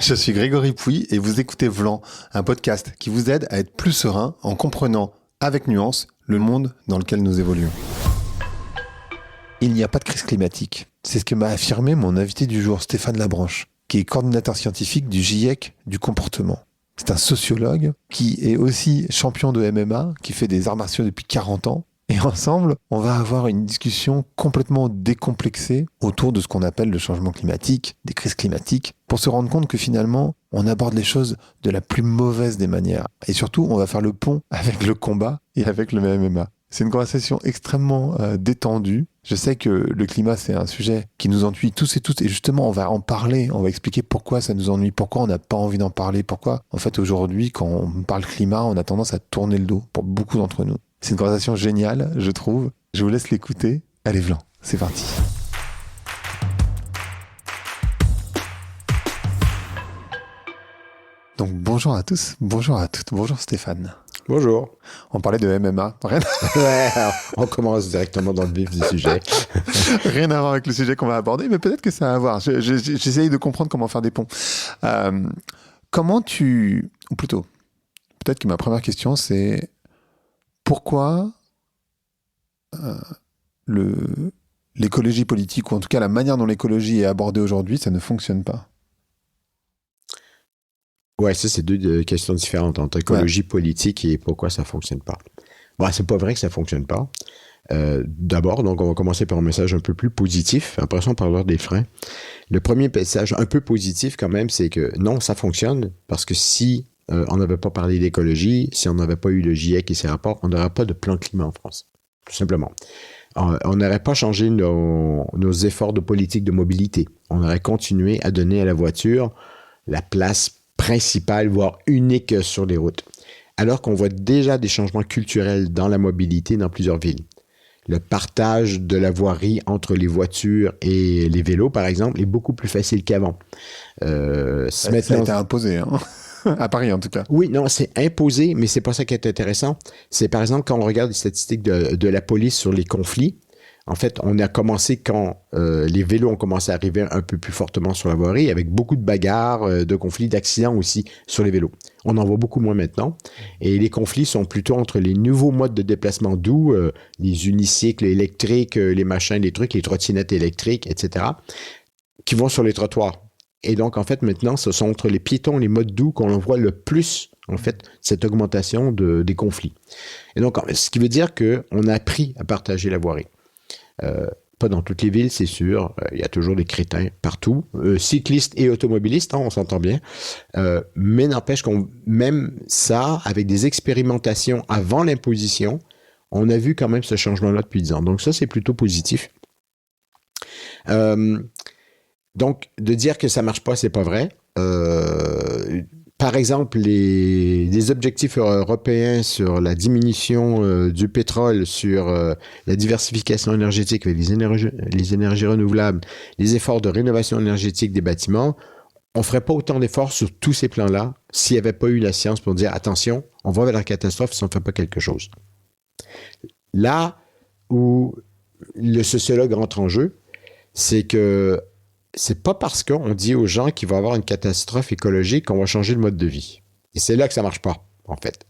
Je suis Grégory Pouy et vous écoutez Vlan, un podcast qui vous aide à être plus serein en comprenant, avec nuance, le monde dans lequel nous évoluons. Il n'y a pas de crise climatique. C'est ce que m'a affirmé mon invité du jour, Stéphane Labranche, qui est coordinateur scientifique du GIEC du comportement. C'est un sociologue qui est aussi champion de MMA, qui fait des arts martiaux depuis 40 ans. Et ensemble, on va avoir une discussion complètement décomplexée autour de ce qu'on appelle le changement climatique, des crises climatiques, pour se rendre compte que finalement, on aborde les choses de la plus mauvaise des manières. Et surtout, on va faire le pont avec le combat et avec le MMA. C'est une conversation extrêmement détendue. Je sais que le climat, c'est un sujet qui nous ennuie tous et toutes. Et justement, on va en parler. On va expliquer pourquoi ça nous ennuie, pourquoi on n'a pas envie d'en parler, pourquoi, en fait, aujourd'hui, quand on parle climat, on a tendance à tourner le dos pour beaucoup d'entre nous. C'est une conversation géniale, je trouve. Je vous laisse l'écouter. Allez, Vlan, c'est parti. Donc, bonjour à tous, bonjour à toutes, bonjour Stéphane. Bonjour. On parlait de MMA, rien Ouais, alors, on commence directement dans le vif du sujet. Rien à voir avec le sujet qu'on va aborder, mais peut-être que ça a à voir. J'essaye de comprendre comment faire des ponts. Comment tu... Ou plutôt, peut-être que ma première question, c'est pourquoi l'écologie politique, ou en tout cas la manière dont l'écologie est abordée aujourd'hui, ça ne fonctionne pas? Ouais, ça, c'est deux questions différentes entre écologie politique et pourquoi ça fonctionne pas. Bon, c'est pas vrai que ça fonctionne pas. D'abord, donc, on va commencer par un message un peu plus positif. Après ça, on parlera des freins. Le premier message un peu positif, quand même, c'est que non, ça fonctionne parce que si on n'avait pas parlé d'écologie, si on n'avait pas eu le GIEC et ses rapports, on n'aurait pas de plan climat en France. Tout simplement. On n'aurait pas changé nos efforts de politique de mobilité. On aurait continué à donner à la voiture la place principale, voire unique sur les routes. Alors qu'on voit déjà des changements culturels dans la mobilité dans plusieurs villes. Le partage de la voirie entre les voitures et les vélos, par exemple, est beaucoup plus facile qu'avant. Ça a été imposé, hein. À Paris en tout cas. Oui, non, c'est imposé, mais c'est pas ça qui est intéressant. C'est par exemple quand on regarde les statistiques de la police sur les conflits. En fait, on a commencé quand les vélos ont commencé à arriver un peu plus fortement sur la voirie, avec beaucoup de bagarres, de conflits, d'accidents aussi sur les vélos. On en voit beaucoup moins maintenant. Et les conflits sont plutôt entre les nouveaux modes de déplacement doux, les unicycles électriques, les machins, les trucs, les trottinettes électriques, etc., qui vont sur les trottoirs. Et donc, en fait, maintenant, ce sont entre les piétons, les modes doux qu'on voit le plus, en fait, cette augmentation des conflits. Et donc, ce qui veut dire qu'on a appris à partager la voirie. Pas dans toutes les villes, c'est sûr. Il y a toujours des crétins partout. Cyclistes et automobilistes, hein, on s'entend bien. Mais n'empêche qu'on, même ça, avec des expérimentations avant l'imposition, on a vu quand même ce changement-là depuis 10 ans. Donc ça, c'est plutôt positif. Donc, de dire que ça marche pas, c'est pas vrai. Par exemple, les objectifs européens sur la diminution du pétrole, sur la diversification énergétique avec les énergies renouvelables, les efforts de rénovation énergétique des bâtiments, on ferait pas autant d'efforts sur tous ces plans-là s'il n'y avait pas eu la science pour dire attention, on va vers la catastrophe si on ne fait pas quelque chose. Là où le sociologue rentre en jeu, c'est que c'est pas parce qu'on dit aux gens qu'il va y avoir une catastrophe écologique qu'on va changer le mode de vie. Et c'est là que ça marche pas, en fait.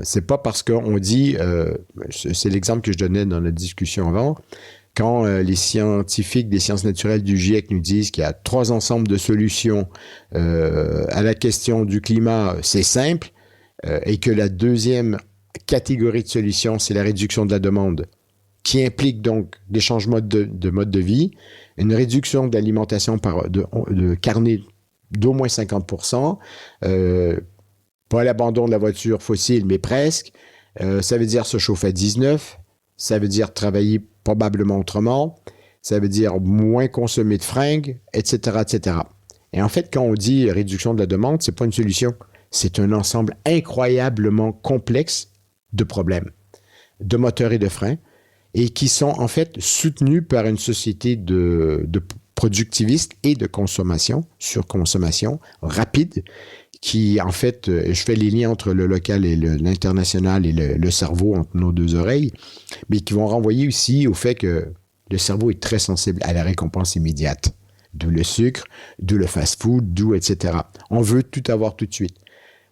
C'est pas parce qu'on dit, c'est l'exemple que je donnais dans notre discussion avant, quand les scientifiques des sciences naturelles du GIEC nous disent qu'il y a 3 ensembles de solutions à la question du climat, c'est simple, et que la deuxième catégorie de solutions, c'est la réduction de la demande, qui implique donc des changements de mode de vie, une réduction de l'alimentation de carnet d'au moins 50%, pas l'abandon de la voiture fossile, mais presque. Ça veut dire se chauffer à 19, ça veut dire travailler probablement autrement, ça veut dire moins consommer de fringues, etc., etc. Et en fait, quand on dit réduction de la demande, c'est pas une solution, c'est un ensemble incroyablement complexe de problèmes, de moteurs et de freins, et qui sont en fait soutenus par une société de productivistes et de consommation, surconsommation rapide, qui en fait, je fais les liens entre le local et l'international et le cerveau entre nos deux oreilles, mais qui vont renvoyer aussi au fait que le cerveau est très sensible à la récompense immédiate. D'où le sucre, d'où le fast-food, d'où etc. On veut tout avoir tout de suite.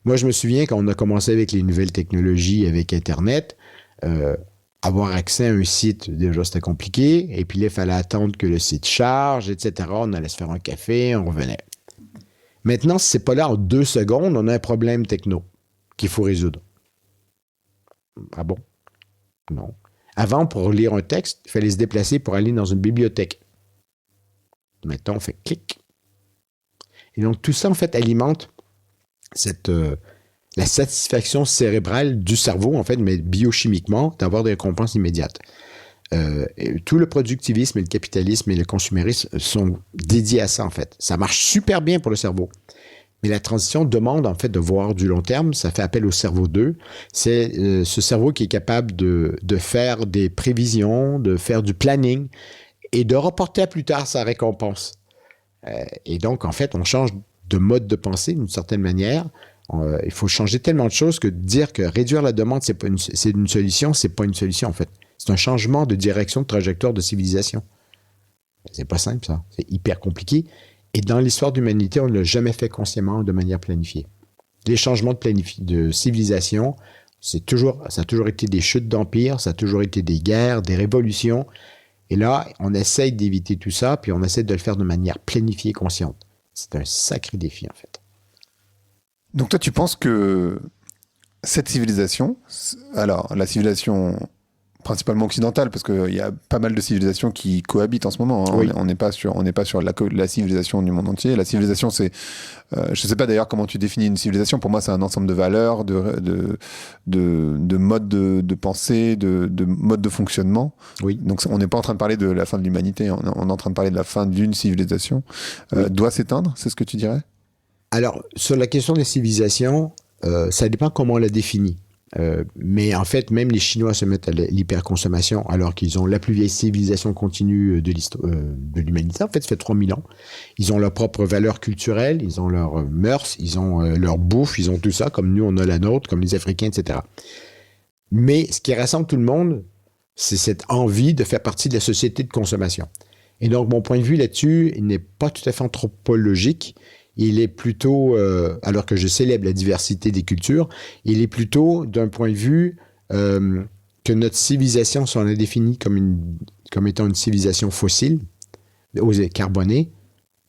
Moi, je me souviens quand on a commencé avec les nouvelles technologies, avec Internet, avoir accès à un site, déjà, c'était compliqué. Et puis là, il fallait attendre que le site charge, etc. On allait se faire un café, on revenait. Maintenant, si c'est pas là en 2 secondes, on a un problème techno qu'il faut résoudre. Ah bon? Non. Avant, pour lire un texte, il fallait se déplacer pour aller dans une bibliothèque. Maintenant, on fait clic. Et donc, tout ça, en fait, alimente la satisfaction cérébrale du cerveau, en fait, mais biochimiquement, d'avoir des récompenses immédiates. Tout le productivisme et le capitalisme et le consumérisme sont dédiés à ça, en fait. Ça marche super bien pour le cerveau. Mais la transition demande, en fait, de voir du long terme. Ça fait appel au cerveau 2. C'est ce cerveau qui est capable de faire des prévisions, de faire du planning et de reporter à plus tard sa récompense. Et donc, en fait, on change de mode de pensée d'une certaine manière. Il faut changer tellement de choses que dire que réduire la demande, c'est une solution, c'est pas une solution, en fait. C'est un changement de direction, de trajectoire de civilisation. C'est pas simple, ça. C'est hyper compliqué. Et dans l'histoire de l'humanité, on ne l'a jamais fait consciemment de manière planifiée. Les changements de civilisation, ça a toujours été des chutes d'empire, ça a toujours été des guerres, des révolutions. Et là, on essaye d'éviter tout ça, puis on essaie de le faire de manière planifiée, consciente. C'est un sacré défi, en fait. Donc toi, tu penses que cette civilisation, alors la civilisation principalement occidentale, parce qu'il y a pas mal de civilisations qui cohabitent en ce moment, hein. Oui. On n'est pas sur la civilisation du monde entier. La civilisation, c'est... je ne sais pas d'ailleurs comment tu définis une civilisation. Pour moi, c'est un ensemble de valeurs, de modes de pensée, de modes de fonctionnement. Oui. Donc on n'est pas en train de parler de la fin de l'humanité, on est en train de parler de la fin d'une civilisation. Doit s'éteindre, c'est ce que tu dirais? Alors, sur la question des civilisations, ça dépend comment on la définit. Mais en fait, même les Chinois se mettent à l'hyperconsommation alors qu'ils ont la plus vieille civilisation continue de l'humanité. En fait, ça fait 3000 ans. Ils ont leurs propres valeurs culturelles, ils ont leurs mœurs, ils ont leur bouffe, ils ont tout ça, comme nous, on a la nôtre, comme les Africains, etc. Mais ce qui rassemble tout le monde, c'est cette envie de faire partie de la société de consommation. Et donc, mon point de vue là-dessus, il n'est pas tout à fait anthropologique. Il est plutôt, alors que je célèbre la diversité des cultures, il est plutôt d'un point de vue que notre civilisation, si on la définit comme étant une civilisation fossile, carbonée,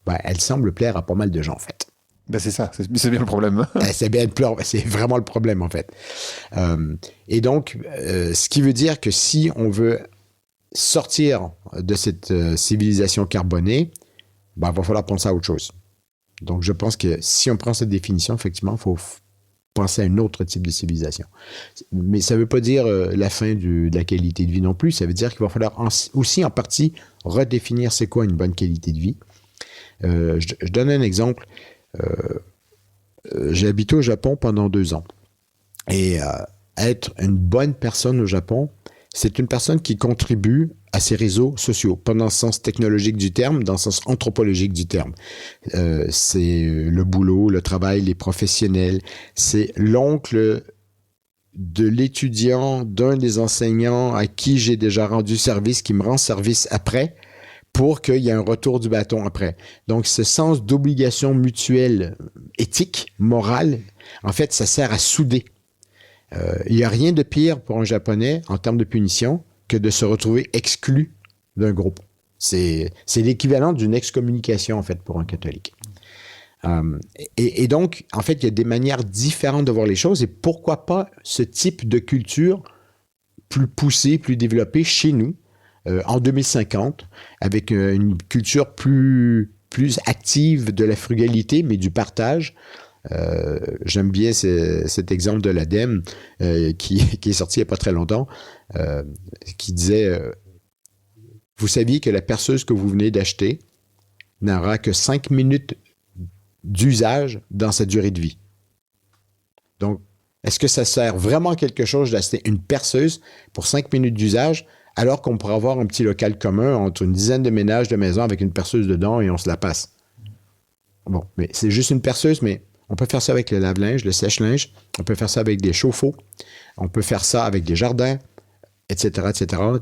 ben, elle semble plaire à pas mal de gens, en fait. Ben c'est ça, c'est bien le problème. C'est vraiment le problème, en fait. Et donc, ce qui veut dire que si on veut sortir de cette civilisation carbonée, ben, il va falloir penser à autre chose. Donc, je pense que si on prend cette définition, effectivement, il faut penser à un autre type de civilisation. Mais ça ne veut pas dire la fin de la qualité de vie non plus. Ça veut dire qu'il va falloir aussi, en partie, redéfinir c'est quoi une bonne qualité de vie. Je donne un exemple. J'ai habité au Japon pendant 2 ans. Et être une bonne personne au Japon, c'est une personne qui contribue à ses réseaux sociaux, pas dans le sens technologique du terme, dans le sens anthropologique du terme. C'est le boulot, le travail, les professionnels. C'est l'oncle de l'étudiant, d'un des enseignants à qui j'ai déjà rendu service, qui me rend service après, pour qu'il y ait un retour du bâton après. Donc, ce sens d'obligation mutuelle, éthique, morale, en fait, ça sert à souder. Il n'y a rien de pire pour un Japonais, en termes de punition, que de se retrouver exclu d'un groupe. C'est l'équivalent d'une excommunication, en fait, pour un catholique. Et donc, en fait, il y a des manières différentes de voir les choses, et pourquoi pas ce type de culture plus poussée, plus développée chez nous, en 2050, avec une culture plus active de la frugalité, mais du partage. J'aime bien cet exemple de l'ADEME qui est sorti il n'y a pas très longtemps, qui disait vous saviez que la perceuse que vous venez d'acheter n'aura que 5 minutes d'usage dans sa durée de vie. Donc, est-ce que ça sert vraiment à quelque chose d'acheter une perceuse pour 5 minutes d'usage alors qu'on pourrait avoir un petit local commun entre une dizaine de ménages de maison avec une perceuse dedans et on se la passe? Bon, mais c'est juste une perceuse, mais on peut faire ça avec le lave-linge, le sèche-linge, on peut faire ça avec des chauffe-eau, on peut faire ça avec des jardins, etc.,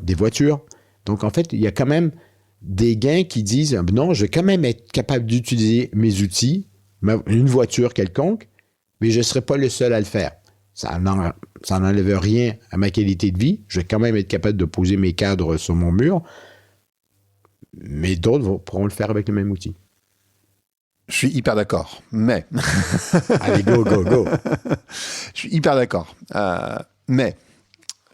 des voitures. Donc, en fait, il y a quand même des gains qui disent non, je vais quand même être capable d'utiliser mes outils, une voiture quelconque, mais je ne serai pas le seul à le faire. Ça n'enlève rien à ma qualité de vie. Je vais quand même être capable de poser mes cadres sur mon mur, mais d'autres pourront le faire avec le même outil. Je suis hyper d'accord, mais... Allez, go, go, go. Je suis hyper d'accord, mais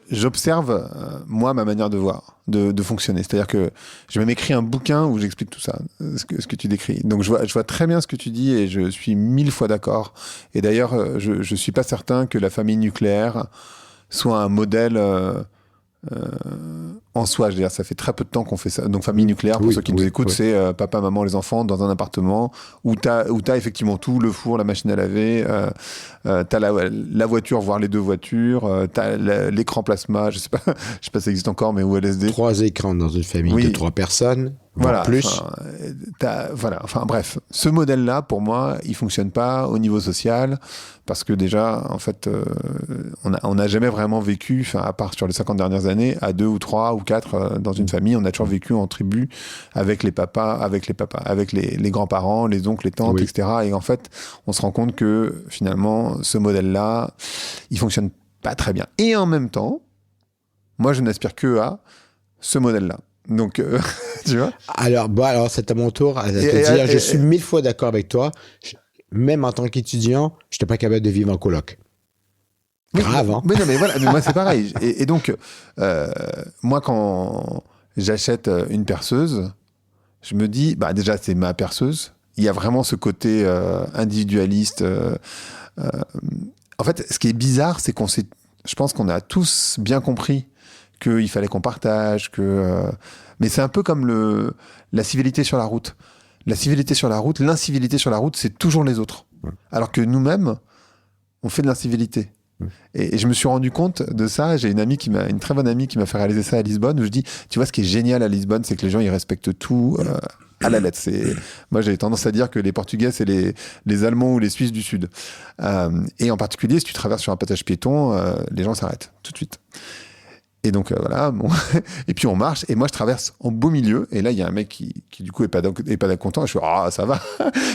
j'observe, moi, ma manière de voir, de fonctionner. C'est-à-dire que j'ai même écrit un bouquin où j'explique tout ça, ce que tu décris. Donc, je vois très bien ce que tu dis et je suis 1000 fois d'accord. Et d'ailleurs, je ne suis pas certain que la famille nucléaire soit un modèle... en soi, je veux dire, ça fait très peu de temps qu'on fait ça. Donc, famille nucléaire, pour ceux qui nous écoutent, c'est papa, maman, les enfants dans un appartement où t'as effectivement tout, le four, la machine à laver, t'as la voiture, voire les deux voitures, t'as l'écran plasma, je sais pas si ça existe encore, mais ou LSD. 3 écrans dans une famille de 3 personnes. Voilà, plus. Enfin, bref, ce modèle-là, pour moi, il fonctionne pas au niveau social parce que déjà, en fait, on n'a jamais vraiment vécu, à part sur les 50 dernières années, à 2 ou 3 ou 4 dans une famille, on a toujours vécu en tribu avec les papas, avec les grands-parents, les oncles, les tantes, etc. Et en fait, on se rend compte que finalement, ce modèle-là, il fonctionne pas très bien. Et en même temps, moi, je n'aspire que à ce modèle-là. Donc, tu vois. Alors, c'est à mon tour à te dire, je suis 1000 fois d'accord avec toi. Même en tant qu'étudiant, je n'étais pas capable de vivre en coloc. Grave, hein? Mais non, mais voilà, mais moi, c'est pareil. Et donc, moi, quand j'achète une perceuse, je me dis, déjà, c'est ma perceuse. Il y a vraiment ce côté individualiste. En fait, ce qui est bizarre, c'est je pense qu'on a tous bien compris qu'il fallait qu'on partage, mais c'est un peu comme la civilité sur la route. La civilité sur la route, l'incivilité sur la route, c'est toujours les autres. Alors que nous-mêmes, on fait de l'incivilité. Et je me suis rendu compte de ça. J'ai une très bonne amie qui m'a fait réaliser ça à Lisbonne, où je dis, tu vois, ce qui est génial à Lisbonne, c'est que les gens, ils respectent tout à la lettre. Moi, j'ai tendance à dire que les Portugais, c'est les Allemands ou les Suisses du Sud. Et en particulier, si tu traverses sur un passage piéton, les gens s'arrêtent tout de suite. Et donc, voilà. Bon. Et puis, on marche. Et moi, je traverse en beau milieu. Et là, il y a un mec qui du coup, est pas content. Et je fais, ça va.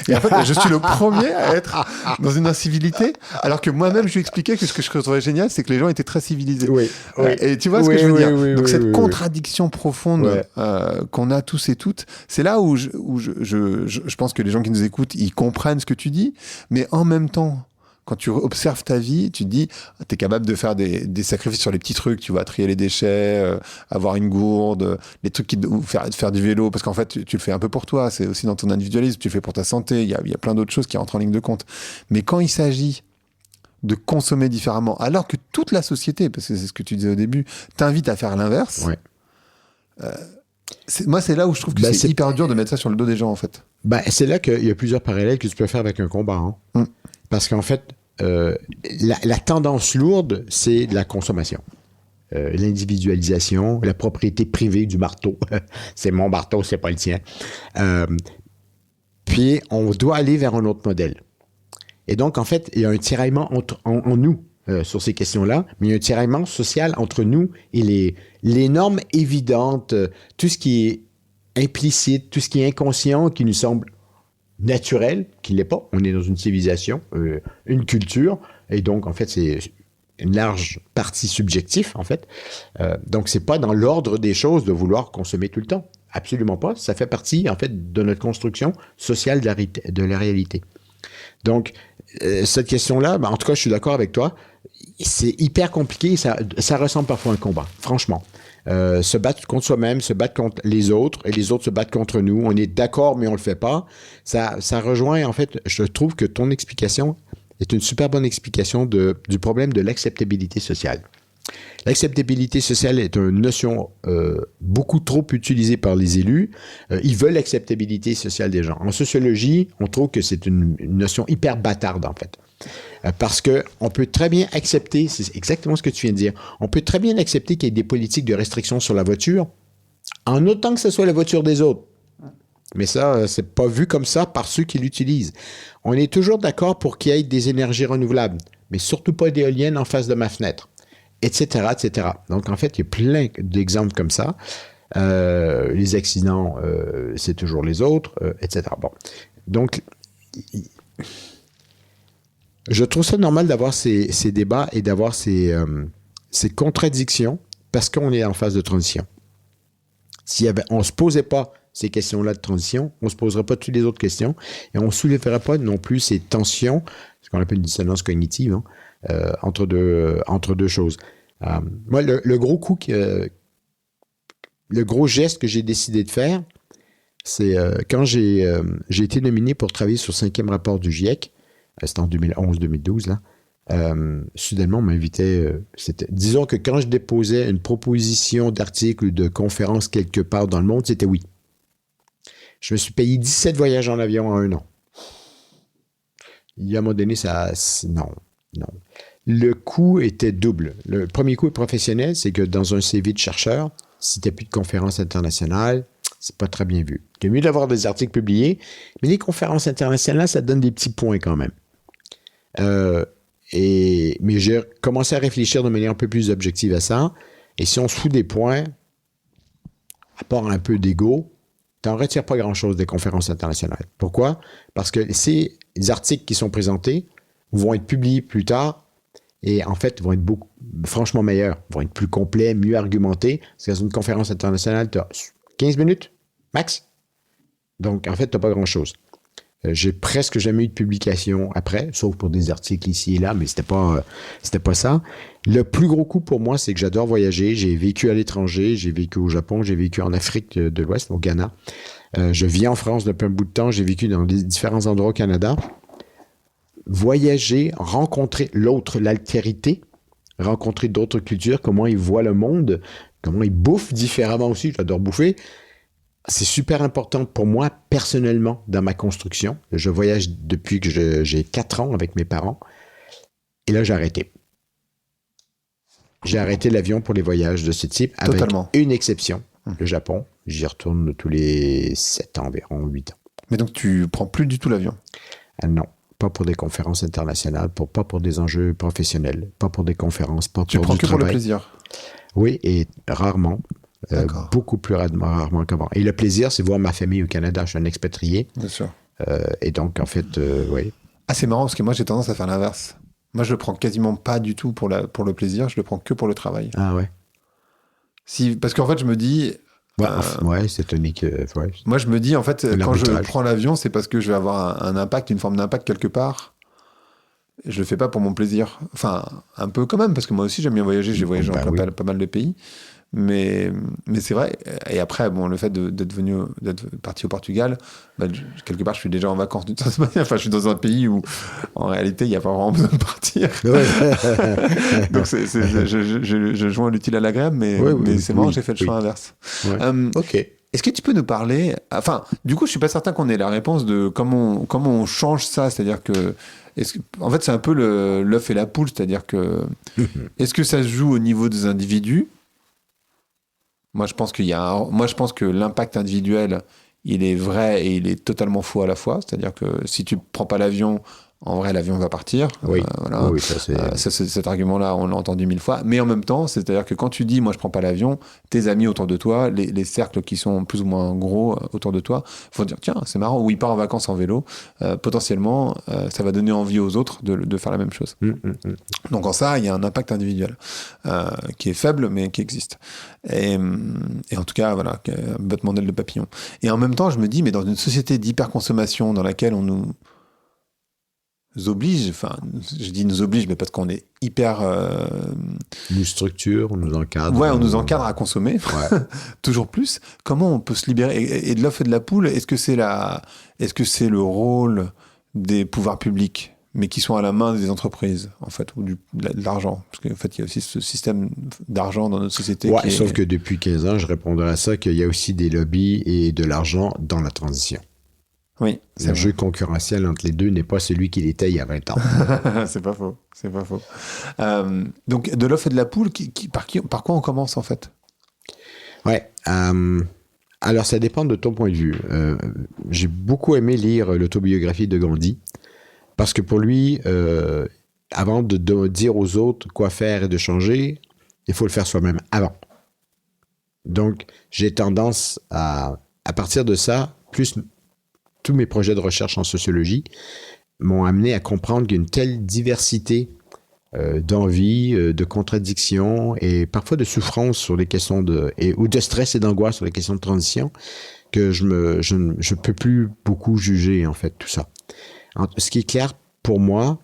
Et en fait, je suis le premier à être dans une incivilité. Alors que moi-même, je lui expliquais que ce que je trouvais génial, c'est que les gens étaient très civilisés. Et tu vois ce que je veux dire? Donc, cette contradiction profonde qu'on a tous et toutes, c'est là où je pense que les gens qui nous écoutent, ils comprennent ce que tu dis. Mais en même temps, quand tu observes ta vie, tu te dis, tu es capable de faire des sacrifices sur les petits trucs, tu vois, trier les déchets, avoir une gourde, les trucs ou faire du vélo, parce qu'en fait, tu le fais un peu pour toi, c'est aussi dans ton individualisme, tu le fais pour ta santé, il y a plein d'autres choses qui rentrent en ligne de compte. Mais quand il s'agit de consommer différemment, alors que toute la société, parce que c'est ce que tu disais au début, t'invite à faire l'inverse, moi, c'est là où je trouve que c'est hyper dur de mettre ça sur le dos des gens, en fait. C'est là qu'il y a plusieurs parallèles que tu peux faire avec un combat. Hein. Parce qu'en fait, la tendance lourde, c'est la consommation. L'individualisation, la propriété privée du marteau. C'est mon marteau, c'est pas le tien. Puis, on doit aller vers un autre modèle. Et donc, en fait, il y a un tiraillement en nous sur ces questions-là, mais il y a un tiraillement social entre nous et les normes évidentes, tout ce qui est implicite, tout ce qui est inconscient, qui nous semble naturel, qui ne l'est pas. On est dans une civilisation, une culture, et donc, en fait, c'est une large partie subjectif, en fait. Donc, c'est pas dans l'ordre des choses de vouloir consommer tout le temps. Absolument pas. Ça fait partie, en fait, de notre construction sociale de la réalité. Donc, cette question-là, en tout cas, je suis d'accord avec toi, c'est hyper compliqué, ça ressemble parfois à un combat, franchement. Se battre contre soi-même, se battre contre les autres, et les autres se battent contre nous. On est d'accord, mais on le fait pas. Ça rejoint, en fait, je trouve que ton explication est une super bonne explication du problème de l'acceptabilité sociale. L'acceptabilité sociale est une notion beaucoup trop utilisée par les élus. Ils veulent l'acceptabilité sociale des gens. En sociologie, on trouve que c'est une notion hyper bâtarde, en fait. Parce qu'on peut très bien accepter, c'est exactement ce que tu viens de dire, on peut très bien accepter qu'il y ait des politiques de restriction sur la voiture, en autant que ce soit la voiture des autres. Mais ça, c'est pas vu comme ça par ceux qui l'utilisent. On est toujours d'accord pour qu'il y ait des énergies renouvelables, mais surtout pas d'éoliennes en face de ma fenêtre, etc., etc. Donc, en fait, il y a plein d'exemples comme ça. Les accidents, c'est toujours les autres, etc. Bon. Donc, je trouve ça normal d'avoir ces débats et d'avoir ces contradictions parce qu'on est en phase de transition. On ne se posait pas ces questions-là de transition, on ne se poserait pas toutes les autres questions et on ne soulèverait pas non plus ces tensions, ce qu'on appelle une dissonance cognitive, hein, entre deux choses. Moi, le gros coup, le gros geste que j'ai décidé de faire, c'est quand j'ai été nominé pour travailler sur le 5e rapport du GIEC, c'était en 2011-2012, là. Soudainement, on m'invitait. Disons que quand je déposais une proposition d'article ou de conférence quelque part dans le monde, c'était oui. Je me suis payé 17 voyages en avion en 1 an. Il y a un moment donné, non. Le coût était double. Le premier coût professionnel, c'est que dans un CV de chercheur, si tu n'as plus de conférences internationales, c'est pas très bien vu. C'est mieux d'avoir des articles publiés, mais les conférences internationales, ça donne des petits points quand même. Mais j'ai commencé à réfléchir de manière un peu plus objective à ça. Et si on se fout des points, à part un peu d'ego, tu n'en retires pas grand-chose des conférences internationales. Pourquoi? Parce que ces articles qui sont présentés vont être publiés plus tard et en fait vont être franchement meilleurs, vont être plus complets, mieux argumentés. Parce que dans une conférence internationale, tu as 15 minutes, max. Donc, en fait, tu n'as pas grand-chose. J'ai presque jamais eu de publication après, sauf pour des articles ici et là, mais c'était pas ça. Le plus gros coup pour moi, c'est que j'adore voyager. J'ai vécu à l'étranger, j'ai vécu au Japon, j'ai vécu en Afrique de l'Ouest, au Ghana. Je vis en France depuis un bout de temps, j'ai vécu dans différents endroits au Canada. Voyager, rencontrer l'autre, l'altérité, rencontrer d'autres cultures, comment ils voient le monde, comment ils bouffent différemment aussi, j'adore bouffer. C'est super important pour moi, personnellement, dans ma construction. Je voyage depuis que j'ai 4 ans avec mes parents. Et là, j'ai arrêté. J'ai arrêté l'avion pour les voyages de ce type, Totalement. Avec une exception, le Japon. J'y retourne tous les 7 ans, environ 8 ans. Mais donc, tu prends plus du tout l'avion? Non, pas pour des conférences internationales, pas pour des enjeux professionnels, pas pour des conférences, pas Tu pour prends du que travail. pour le plaisir? Oui, et rarement. Beaucoup plus rarement qu'avant. Et le plaisir, c'est voir ma famille au Canada. Je suis un expatrié. Bien sûr. Et donc, en fait, oui. Ah, c'est marrant parce que moi, j'ai tendance à faire l'inverse. Moi, je le prends quasiment pas du tout pour le plaisir. Je le prends que pour le travail. Ah ouais. Parce qu'en fait, je me dis... Ouais, c'est tonique. Ouais. Moi, je me dis, en fait, quand je L'arbitrage. prends l'avion, c'est parce que je vais avoir un impact, une forme d'impact quelque part. Je le fais pas pour mon plaisir. Enfin, un peu quand même, parce que moi aussi, j'aime bien voyager. J'ai voyagé dans pas mal de pays. Mais c'est vrai. Et après, bon, le fait d'être parti au Portugal, quelque part, je suis déjà en vacances d'une certaine manière. Enfin, je suis dans un pays où, en réalité, il n'y a pas vraiment besoin de partir. Ouais. Donc, je joins l'utile à l'agréable, mais c'est marrant, j'ai fait le choix inverse. Ouais. OK. Est-ce que tu peux nous parler... Enfin, du coup, je suis pas certain qu'on ait la réponse de comment on change ça. C'est-à-dire que... En fait, c'est un peu l'œuf et la poule. C'est-à-dire que... Est-ce que ça se joue au niveau des individus? Moi, je pense que l'impact individuel, il est vrai et il est totalement faux à la fois. C'est-à-dire que si tu prends pas l'avion, en vrai, l'avion va partir. Oui, voilà. oui, ça c'est... Cet argument-là, on l'a entendu 1000 fois. Mais en même temps, c'est-à-dire que quand tu dis, moi, je prends pas l'avion, tes amis autour de toi, les cercles qui sont plus ou moins gros autour de toi, vont dire, tiens, c'est marrant, ou il part en vacances en vélo, potentiellement, ça va donner envie aux autres de faire la même chose. Donc en ça, il y a un impact individuel qui est faible, mais qui existe. Et en tout cas, voilà, un battement d'aile de papillon. Et en même temps, je me dis, mais dans une société d'hyperconsommation dans laquelle on nous oblige, enfin, je dis nous oblige, mais parce qu'on est hyper... nous structure, on nous encadre. Ouais, on nous encadre à consommer, Ouais. toujours plus. Comment on peut se libérer? Et de l'œuf et de la poule, est-ce que c'est le rôle des pouvoirs publics, mais qui sont à la main des entreprises, en fait, ou de l'argent? Parce qu'en fait, il y a aussi ce système d'argent dans notre société. Ouais, sauf que depuis 15 ans, je répondrai à ça qu'il y a aussi des lobbies et de l'argent dans la transition. Oui, Le jeu concurrentiel entre les deux n'est pas celui qu'il était il y a 20 ans. C'est pas faux. Donc, de l'œuf et de la poule, par quoi on commence, en fait? Ouais. Alors, ça dépend de ton point de vue. J'ai beaucoup aimé lire l'autobiographie de Gandhi, parce que pour lui, avant de dire aux autres quoi faire et de changer, il faut le faire soi-même avant. Donc, j'ai tendance à partir de ça, plus tous mes projets de recherche en sociologie m'ont amené à comprendre qu'il y a une telle diversité d'envie, de contradictions et parfois de souffrance sur les questions ou de stress et d'angoisse sur les questions de transition que je ne peux plus beaucoup juger, en fait, tout ça. Ce qui est clair pour moi,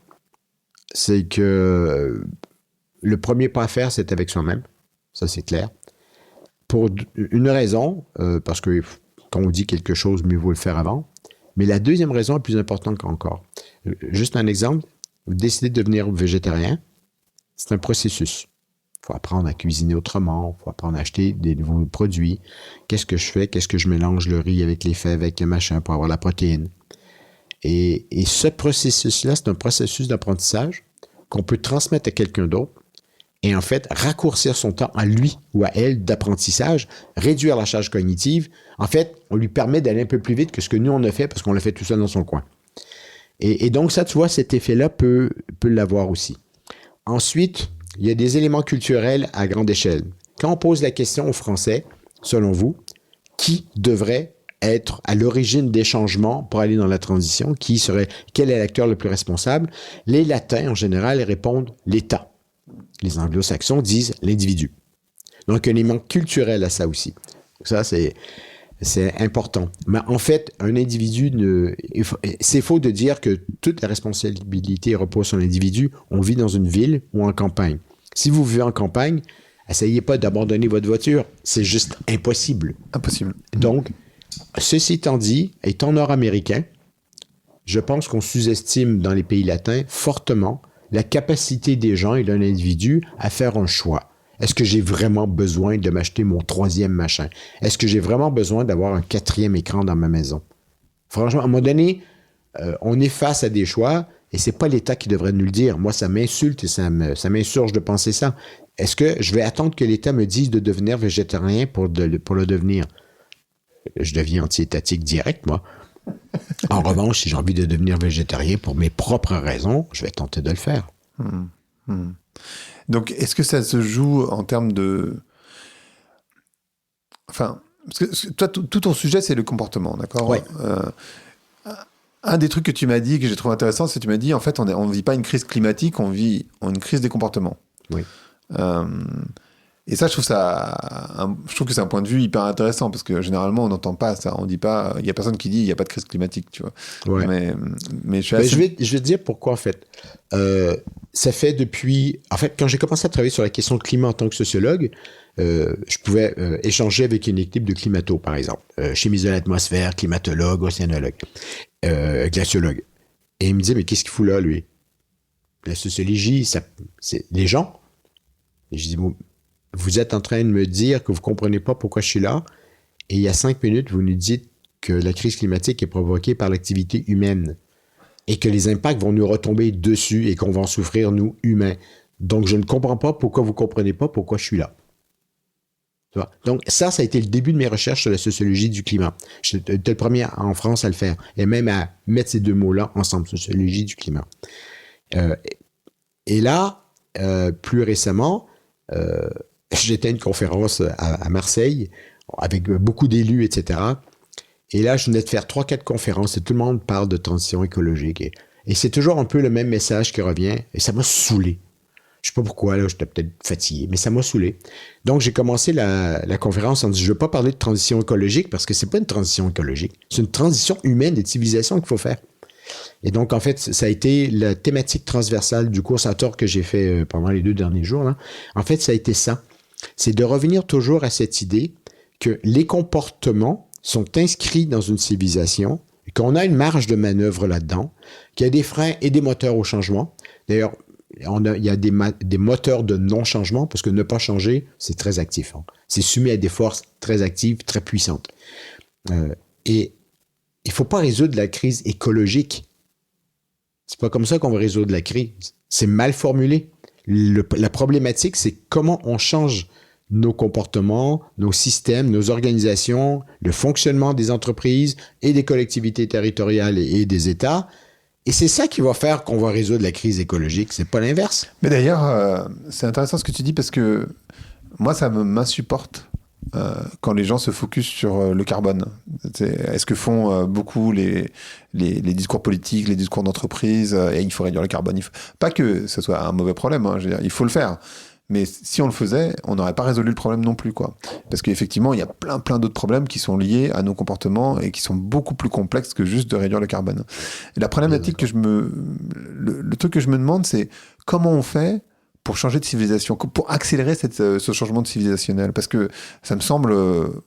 c'est que le premier pas à faire, c'est avec soi-même. Ça, c'est clair. Pour une raison, parce que quand on dit quelque chose, mieux vaut le faire avant. Mais la deuxième raison est plus importante encore. Juste un exemple, vous décidez de devenir végétarien, c'est un processus. Il faut apprendre à cuisiner autrement, il faut apprendre à acheter des nouveaux produits. Qu'est-ce que je fais? Qu'est-ce que je mélange le riz avec les fèves, avec le machin pour avoir la protéine? Et ce processus-là, c'est un processus d'apprentissage qu'on peut transmettre à quelqu'un d'autre et en fait raccourcir son temps à lui ou à elle d'apprentissage, réduire la charge cognitive. En fait, on lui permet d'aller un peu plus vite que ce que nous, on a fait parce qu'on l'a fait tout seul dans son coin. Et donc ça, tu vois, cet effet-là peut l'avoir aussi. Ensuite, il y a des éléments culturels à grande échelle. Quand on pose la question aux Français, selon vous, qui devrait être à l'origine des changements pour aller dans la transition, quel est l'acteur le plus responsable? Les Latins, en général, répondent l'État. Les Anglo-Saxons disent l'individu. Donc, il y a un élément culturel à ça aussi. Ça, c'est important. Mais en fait, un individu, c'est faux de dire que toute la responsabilité repose sur l'individu. On vit dans une ville ou en campagne. Si vous vivez en campagne, essayez pas d'abandonner votre voiture. C'est juste impossible. Impossible. Donc, ceci étant dit, étant nord-américain, je pense qu'on sous-estime dans les pays latins fortement la capacité des gens et d'un individu à faire un choix. Est-ce que j'ai vraiment besoin de m'acheter mon 3e machin? Est-ce que j'ai vraiment besoin d'avoir un 4e écran dans ma maison? Franchement, à un moment donné, on est face à des choix et c'est pas l'État qui devrait nous le dire. Moi, ça m'insulte et ça m'insurge de penser ça. Est-ce que je vais attendre que l'État me dise de devenir végétarien pour le devenir? Je deviens anti-étatique direct, moi. En revanche, si j'ai envie de devenir végétarien pour mes propres raisons, je vais tenter de le faire. Donc, est-ce que ça se joue en termes de... Enfin, parce que toi, tout ton sujet, c'est le comportement, d'accord? Oui. Un des trucs que tu m'as dit, que j'ai trouvé intéressant, c'est que tu m'as dit, en fait, on ne vit pas une crise climatique, on vit une crise des comportements. Oui. Et ça, je trouve que c'est un point de vue hyper intéressant parce que généralement, on n'entend pas ça. On dit pas, il y a personne qui dit, il n'y a pas de crise climatique, tu vois. Ouais. Mais je suis assez... je vais te dire pourquoi, en fait. Ça fait depuis... En fait, quand j'ai commencé à travailler sur la question de climat en tant que sociologue, je pouvais échanger avec une équipe de climato, par exemple. Chimistes de l'atmosphère, climatologue, océanologue, glaciologue. Et il me disait, mais qu'est-ce qu'il fout là, lui? La sociologie, c'est les gens. Et je dis, bon, vous êtes en train de me dire que vous ne comprenez pas pourquoi je suis là, et il y a 5 minutes, vous nous dites que la crise climatique est provoquée par l'activité humaine et que les impacts vont nous retomber dessus et qu'on va en souffrir, nous, humains. Donc, je ne comprends pas pourquoi vous ne comprenez pas pourquoi je suis là. Tu vois? Donc, ça a été le début de mes recherches sur la sociologie du climat. J'étais le premier en France à le faire, et même à mettre ces deux mots-là ensemble, sociologie du climat. Et là, plus récemment, j'étais à une conférence à Marseille avec beaucoup d'élus, etc. Et là, je venais de faire 3-4 conférences et tout le monde parle de transition écologique. Et c'est toujours un peu le même message qui revient et ça m'a saoulé. Je sais pas pourquoi, là, j'étais peut-être fatigué, mais ça m'a saoulé. Donc, j'ai commencé la conférence en disant, je ne veux pas parler de transition écologique parce que c'est pas une transition écologique. C'est une transition humaine et de civilisation qu'il faut faire. Et donc, en fait, ça a été la thématique transversale du cours Sator que j'ai fait pendant les 2 derniers jours. Là. En fait, ça a été ça. C'est de revenir toujours à cette idée que les comportements sont inscrits dans une civilisation, qu'on a une marge de manœuvre là-dedans, qu'il y a des freins et des moteurs au changement. D'ailleurs, il y a des moteurs de non-changement, parce que ne pas changer, c'est très actif. Hein. C'est soumis à des forces très actives, très puissantes. Et il ne faut pas résoudre la crise écologique. C'est pas comme ça qu'on va résoudre la crise. C'est mal formulé. La problématique, c'est comment on change nos comportements, nos systèmes, nos organisations, le fonctionnement des entreprises et des collectivités territoriales et des États. Et c'est ça qui va faire qu'on va résoudre la crise écologique. C'est pas l'inverse. Mais d'ailleurs, c'est intéressant ce que tu dis parce que moi, ça m'insupporte quand les gens se focus sur le carbone? Est-ce que font beaucoup les discours politiques, les discours d'entreprise, et il faut réduire le carbone? Pas que ce soit un mauvais problème, hein, je veux dire, il faut le faire. Mais si on le faisait, on n'aurait pas résolu le problème non plus, quoi. Parce qu'effectivement, il y a plein d'autres problèmes qui sont liés à nos comportements et qui sont beaucoup plus complexes que juste de réduire le carbone. Et la problématique le truc que je me demande, c'est comment on fait pour changer de civilisation, pour accélérer ce changement de civilisationnel. Parce que ça me semble...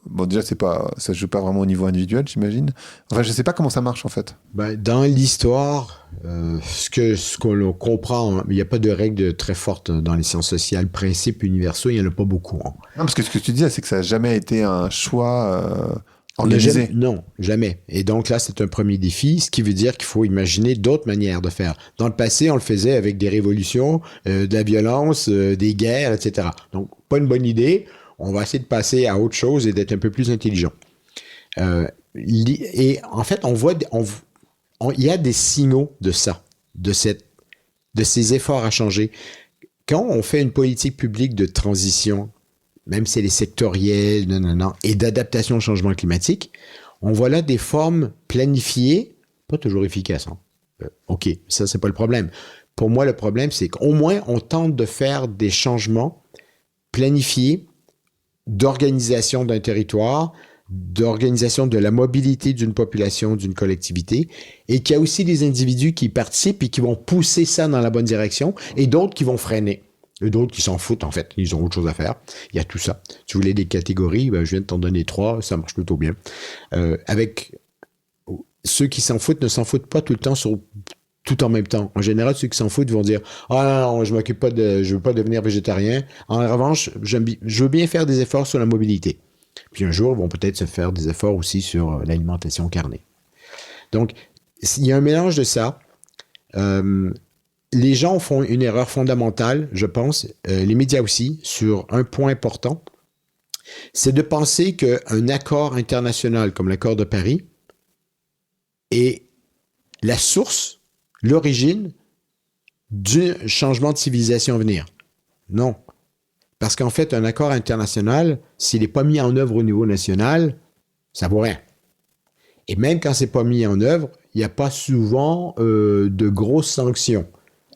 bon, déjà, ça se joue pas vraiment au niveau individuel, j'imagine. Enfin, je sais pas comment ça marche, en fait. Dans l'histoire, ce qu'on comprend, il n'y a pas de règles très fortes dans les sciences sociales. Principes universaux, il n'y en a pas beaucoup. Hein. Non, parce que ce que tu disais, c'est que ça n'a jamais été un choix organisé. Non, jamais. Et donc là, c'est un premier défi, ce qui veut dire qu'il faut imaginer d'autres manières de faire. Dans le passé, on le faisait avec des révolutions, de la violence, des guerres, etc. Donc, pas une bonne idée. On va essayer de passer à autre chose et d'être un peu plus intelligent. Et en fait, il y a des signaux de ça, de ces efforts à changer. Quand on fait une politique publique de transition, même si elle est sectorielle, et d'adaptation au changement climatique, on voit là des formes planifiées, pas toujours efficaces. Hein. OK, ça, c'est pas le problème. Pour moi, le problème, c'est qu'au moins, on tente de faire des changements planifiés d'organisation d'un territoire, d'organisation de la mobilité d'une population, d'une collectivité, et qu'il y a aussi des individus qui participent et qui vont pousser ça dans la bonne direction, et d'autres qui vont freiner. Et d'autres qui s'en foutent, en fait. Ils ont autre chose à faire. Il y a tout ça. Tu voulais des catégories, je viens de t'en donner 3, ça marche plutôt bien. Avec ceux qui s'en foutent ne s'en foutent pas tout le temps tout en même temps. En général, ceux qui s'en foutent vont dire « Ah non, je veux pas devenir végétarien. En revanche, je veux bien faire des efforts sur la mobilité. » Puis un jour, ils vont peut-être se faire des efforts aussi sur l'alimentation carnée. Donc, il y a un mélange de ça. Les gens font une erreur fondamentale, je pense, les médias aussi, sur un point important, c'est de penser qu'un accord international comme l'accord de Paris est la source, l'origine du changement de civilisation à venir. Non. Parce qu'en fait, un accord international, s'il n'est pas mis en œuvre au niveau national, ça vaut rien. Et même quand c'est pas mis en œuvre, il n'y a pas souvent de grosses sanctions.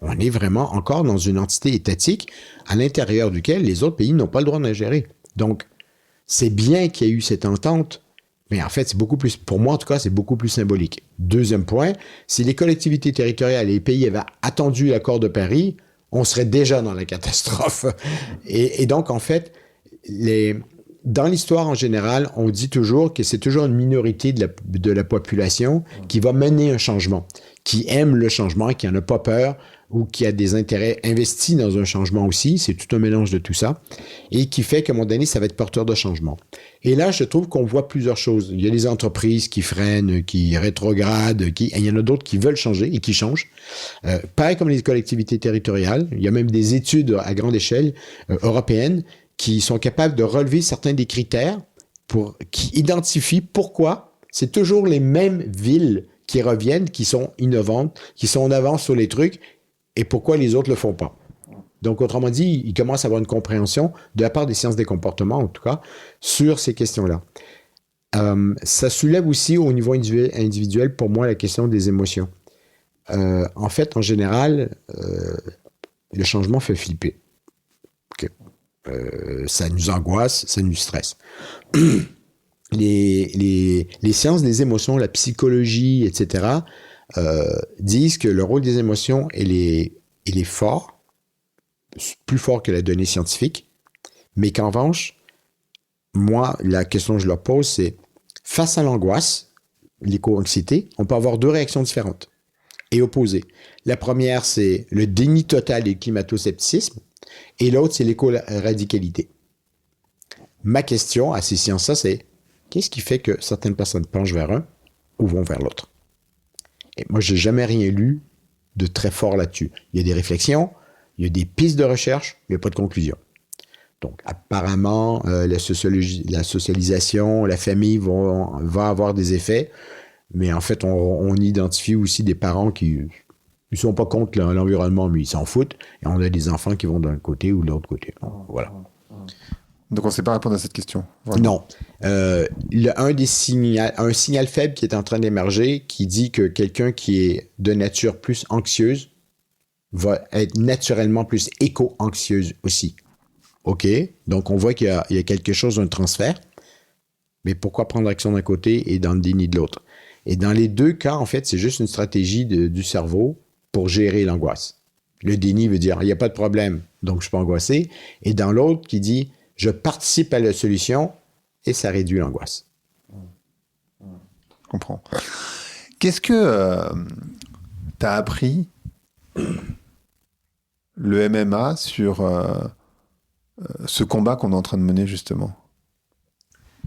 On est vraiment encore dans une entité étatique à l'intérieur duquel les autres pays n'ont pas le droit de la gérer. Donc, c'est bien qu'il y ait eu cette entente, mais en fait, c'est beaucoup plus, pour moi en tout cas, c'est beaucoup plus symbolique. Deuxième point, si les collectivités territoriales et les pays avaient attendu l'accord de Paris, on serait déjà dans la catastrophe. Et donc, en fait, dans l'histoire en général, on dit toujours que c'est toujours une minorité de la population qui va mener un changement, qui aime le changement, qui n'en a pas peur, ou qui a des intérêts investis dans un changement aussi, c'est tout un mélange de tout ça, et qui fait qu'à un moment donné, ça va être porteur de changement. Et là, je trouve qu'on voit plusieurs choses. Il y a des entreprises qui freinent, qui rétrogradent, et il y en a d'autres qui veulent changer et qui changent. Pareil comme les collectivités territoriales, il y a même des études à grande échelle européennes qui sont capables de relever certains des critères qui identifient pourquoi c'est toujours les mêmes villes qui reviennent, qui sont innovantes, qui sont en avance sur les trucs, et pourquoi les autres le font pas. Donc, autrement dit, il commence à avoir une compréhension, de la part des sciences des comportements, en tout cas, sur ces questions-là. Ça soulève aussi, au niveau individuel, pour moi, la question des émotions. En fait, en général, le changement fait flipper. Okay. Ça nous angoisse, ça nous stresse. Les sciences des émotions, la psychologie, etc., disent que le rôle des émotions, il est fort, plus fort que la donnée scientifique, mais qu'en revanche, moi, la question que je leur pose, c'est face à l'angoisse, l'éco-anxiété, on peut avoir deux réactions différentes et opposées. La première, c'est le déni total et le climato-scepticisme, et l'autre, c'est l'éco-radicalité. Ma question à ces sciences-là, c'est qu'est-ce qui fait que certaines personnes penchent vers un ou vont vers l'autre? Et moi, j'ai jamais rien lu de très fort là-dessus. Il y a des réflexions, il y a des pistes de recherche, il n'y a pas de conclusion. Donc, apparemment, la socialisation, la famille va avoir des effets, mais en fait, on identifie aussi des parents qui ne sont pas contre l'environnement, mais ils s'en foutent, et on a des enfants qui vont d'un côté ou de l'autre côté. Voilà. Donc on ne sait pas répondre à cette question. Vraiment. Non. Un signal faible qui est en train d'émerger qui dit que quelqu'un qui est de nature plus anxieuse va être naturellement plus éco-anxieuse aussi. OK? Donc on voit qu'il y a quelque chose d'un transfert. Mais pourquoi prendre action d'un côté et dans le déni de l'autre? Et dans les deux cas, en fait, c'est juste une stratégie du cerveau pour gérer l'angoisse. Le déni veut dire, il n'y a pas de problème, donc je ne suis pas angoissé. Et dans l'autre qui dit, je participe à la solution et ça réduit l'angoisse. Je comprends. Qu'est-ce que tu as appris le MMA sur ce combat qu'on est en train de mener justement?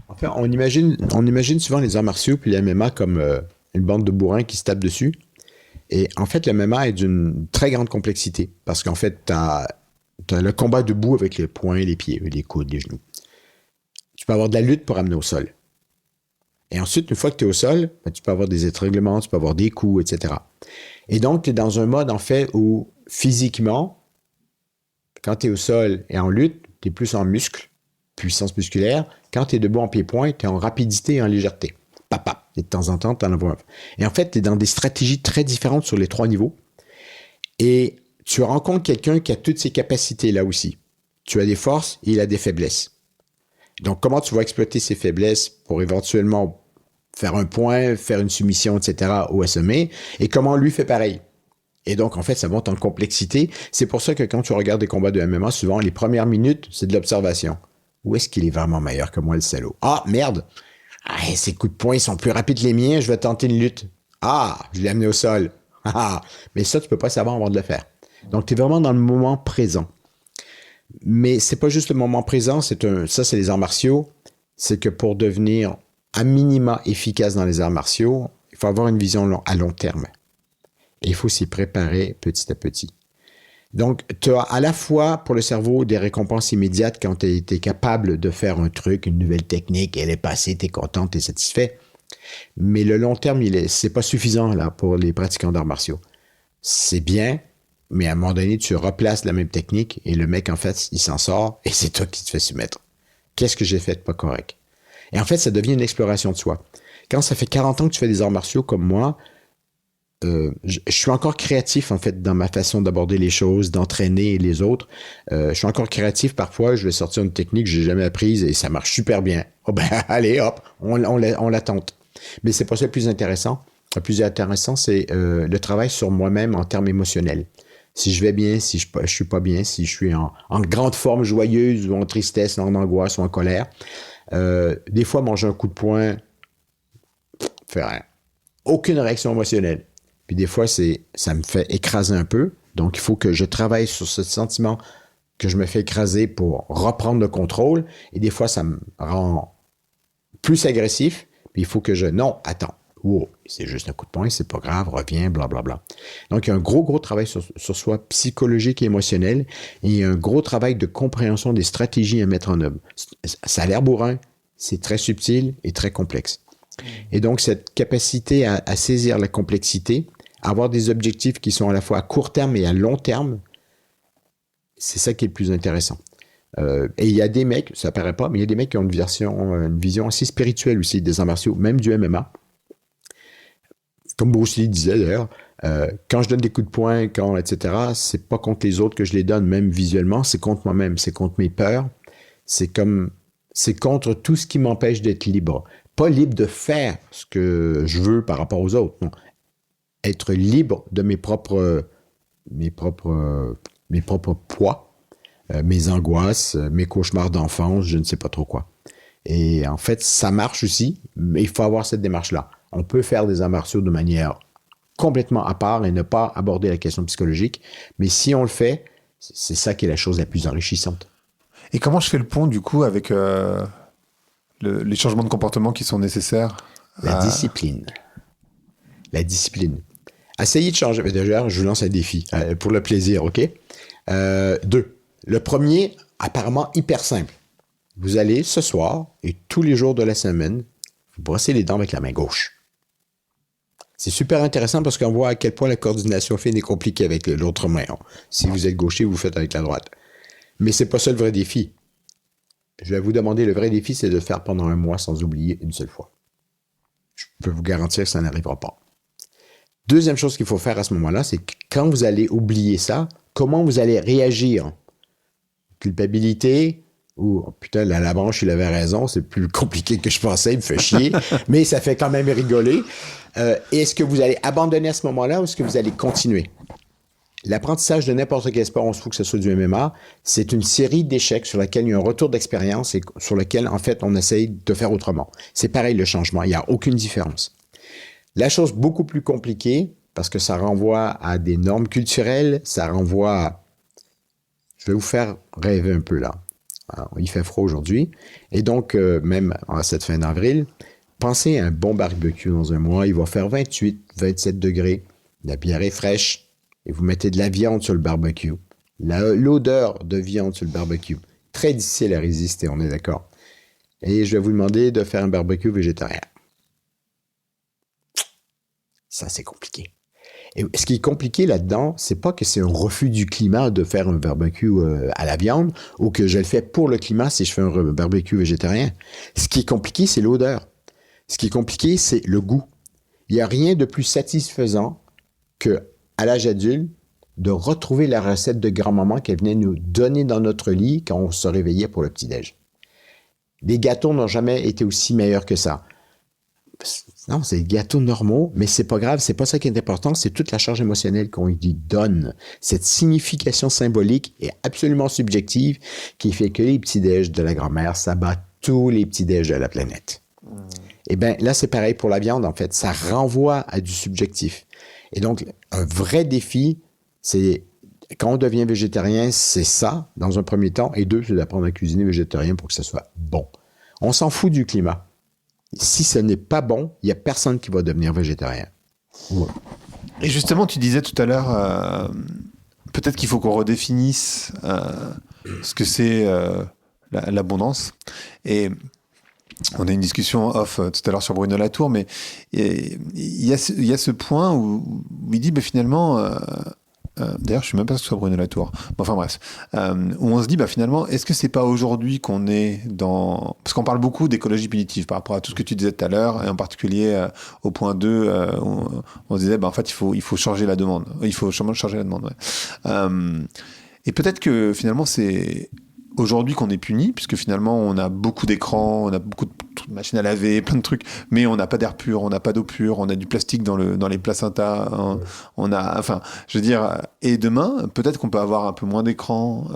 En fait, on imagine souvent les arts martiaux puis les MMA comme une bande de bourrins qui se tapent dessus. Et en fait, le MMA est d'une très grande complexité parce qu'en fait, tu as le combat debout avec les poings, les pieds, les coudes, les genoux. Tu peux avoir de la lutte pour amener au sol. Et ensuite, une fois que tu es au sol, ben, tu peux avoir des étranglements, tu peux avoir des coups, etc. Et donc, tu es dans un mode, en fait, où physiquement, quand tu es au sol et en lutte, tu es plus en muscle, puissance musculaire. Quand tu es debout en pied-point, tu es en rapidité et en légèreté. Papa. Et de temps en temps, tu en envoies un. Et en fait, tu es dans des stratégies très différentes sur les 3 niveaux. Et tu rencontres quelqu'un qui a toutes ces capacités-là aussi. Tu as des forces et il a des faiblesses. Donc, comment tu vas exploiter ces faiblesses pour éventuellement faire un point, faire une soumission, etc., ou assommer, et comment lui fait pareil. Et donc, en fait, ça monte en complexité. C'est pour ça que quand tu regardes des combats de MMA, souvent, les premières minutes, c'est de l'observation. Où est-ce qu'il est vraiment meilleur que moi, le salaud? Ah, merde! Ah, ses coups de poing, ils sont plus rapides que les miens, je vais tenter une lutte. Ah, je l'ai amené au sol. Ah, mais ça, tu peux pas savoir avant de le faire. Donc, tu es vraiment dans le moment présent. Mais c'est pas juste le moment présent, ça, c'est les arts martiaux. C'est que pour devenir à minima efficace dans les arts martiaux, il faut avoir une vision à long terme. Et il faut s'y préparer petit à petit. Donc, tu as à la fois pour le cerveau des récompenses immédiates quand tu es capable de faire un truc, une nouvelle technique, elle est passée, tu es content, tu es satisfait. Mais le long terme, c'est pas suffisant là pour les pratiquants d'arts martiaux. C'est bien, mais à un moment donné, tu replaces la même technique et le mec, en fait, il s'en sort et c'est toi qui te fais soumettre. Qu'est-ce que j'ai fait de pas correct? Et en fait, ça devient une exploration de soi. Quand ça fait 40 ans que tu fais des arts martiaux comme moi, je suis encore créatif, en fait, dans ma façon d'aborder les choses, d'entraîner les autres. Je suis encore créatif. Parfois, je vais sortir une technique que j'ai jamais apprise et ça marche super bien. Oh ben, allez, hop, on la tente. Mais c'est pas ça le plus intéressant. Le plus intéressant, c'est le travail sur moi-même en termes émotionnels. Si je vais bien, si je suis pas bien, si je suis en grande forme joyeuse ou en tristesse, en angoisse ou en colère. Des fois, manger un coup de poing, fait rien. Aucune réaction émotionnelle. Puis des fois, ça me fait écraser un peu. Donc, il faut que je travaille sur ce sentiment que je me fais écraser pour reprendre le contrôle. Et des fois, ça me rend plus agressif. Puis il faut que non, attends. Wow, c'est juste un coup de poing, c'est pas grave, reviens, blablabla. Donc, il y a un gros travail sur soi psychologique et émotionnel. Et il y a un gros travail de compréhension des stratégies à mettre en œuvre. Ça a l'air bourrin, c'est très subtil et très complexe. Et donc, cette capacité à saisir la complexité, avoir des objectifs qui sont à la fois à court terme et à long terme, c'est ça qui est le plus intéressant. Et il y a des mecs, ça paraît pas, mais il y a des mecs qui ont une vision assez spirituelle aussi des arts martiaux, même du MMA. Comme Bruce Lee disait d'ailleurs, quand je donne des coups de poing, etc., c'est pas contre les autres que je les donne, même visuellement, c'est contre moi-même, c'est contre mes peurs, c'est contre tout ce qui m'empêche d'être libre. Pas libre de faire ce que je veux par rapport aux autres, non. Être libre de mes propres poids, mes angoisses, mes cauchemars d'enfance, je ne sais pas trop quoi. Et en fait, ça marche aussi, mais il faut avoir cette démarche-là. On peut faire des arts martiaux de manière complètement à part et ne pas aborder la question psychologique, mais si on le fait, c'est ça qui est la chose la plus enrichissante. Et comment je fais le pont, du coup, avec les changements de comportement qui sont nécessaires? La discipline. Essayez de changer. D'ailleurs, je vous lance un défi pour le plaisir, OK? 2. Le premier, apparemment hyper simple. Vous allez ce soir et tous les jours de la semaine, vous brossez les dents avec la main gauche. C'est super intéressant parce qu'on voit à quel point la coordination fine est compliquée avec l'autre main. Si vous êtes gaucher, vous faites avec la droite. Mais c'est pas ça le vrai défi. Je vais vous demander, le vrai défi, c'est de le faire pendant un mois sans oublier une seule fois. Je peux vous garantir que ça n'arrivera pas. Deuxième chose qu'il faut faire à ce moment-là, c'est que quand vous allez oublier ça, comment vous allez réagir? Culpabilité ou oh, putain, la branche, il avait raison, c'est plus compliqué que je pensais, il me fait chier, mais ça fait quand même rigoler. Est-ce que vous allez abandonner à ce moment-là ou est-ce que vous allez continuer? L'apprentissage de n'importe quel sport, on se fout que ce soit du MMA, c'est une série d'échecs sur laquelle il y a un retour d'expérience et sur lequel, en fait, on essaye de faire autrement. C'est pareil, le changement, il n'y a aucune différence. La chose beaucoup plus compliquée, parce que ça renvoie à des normes culturelles, ça renvoie à... Je vais vous faire rêver un peu là. Alors, il fait froid aujourd'hui, et donc, même à cette fin d'avril, pensez à un bon barbecue dans un mois, il va faire 28, 27 degrés, la bière est fraîche, et vous mettez de la viande sur le barbecue. L'odeur de viande sur le barbecue, très difficile à résister, on est d'accord. Et je vais vous demander de faire un barbecue végétarien. Ça, c'est compliqué. Et ce qui est compliqué là-dedans, c'est pas que c'est un refus du climat de faire un barbecue à la viande ou que je le fais pour le climat si je fais un barbecue végétarien. Ce qui est compliqué, c'est l'odeur. Ce qui est compliqué, c'est le goût. Il n'y a rien de plus satisfaisant que, à l'âge adulte, de retrouver la recette de grand-maman qu'elle venait nous donner dans notre lit quand on se réveillait pour le petit-déj. Les gâteaux n'ont jamais été aussi meilleurs que ça. Non, c'est des gâteaux normaux, mais c'est pas grave, c'est pas ça qui est important, c'est toute la charge émotionnelle qu'on y donne. Cette signification symbolique est absolument subjective qui fait que les petits-déj de la grand-mère, ça bat tous les petits-déj de la planète. Et bien là, c'est pareil pour la viande, en fait. Ça renvoie à du subjectif. Et donc, un vrai défi, c'est quand on devient végétarien, c'est ça, dans un premier temps, et deux, c'est d'apprendre à cuisiner végétarien pour que ça soit bon. On s'en fout du climat. Si ce n'est pas bon, il n'y a personne qui va devenir végétarien. Ouais. Et justement, tu disais tout à l'heure, peut-être qu'il faut qu'on redéfinisse ce que c'est l'abondance. Et on a une discussion off tout à l'heure sur Bruno Latour, mais il y a ce point où il dit, finalement... d'ailleurs, je suis même pas sûr que ce soit Bruno Latour. Enfin bref, où on se dit, finalement, est-ce que c'est pas aujourd'hui qu'on est dans... Parce qu'on parle beaucoup d'écologie punitive par rapport à tout ce que tu disais tout à l'heure, et en particulier au point 2, on se disait, en fait, il faut changer la demande. Il faut changer la demande, ouais. Et peut-être que finalement, c'est aujourd'hui qu'on est puni, puisque finalement, on a beaucoup d'écrans, on a beaucoup de machines à laver, plein de trucs, mais on n'a pas d'air pur, on n'a pas d'eau pure, on a du plastique dans les placentas, on a, enfin, je veux dire, et demain, peut-être qu'on peut avoir un peu moins d'écran,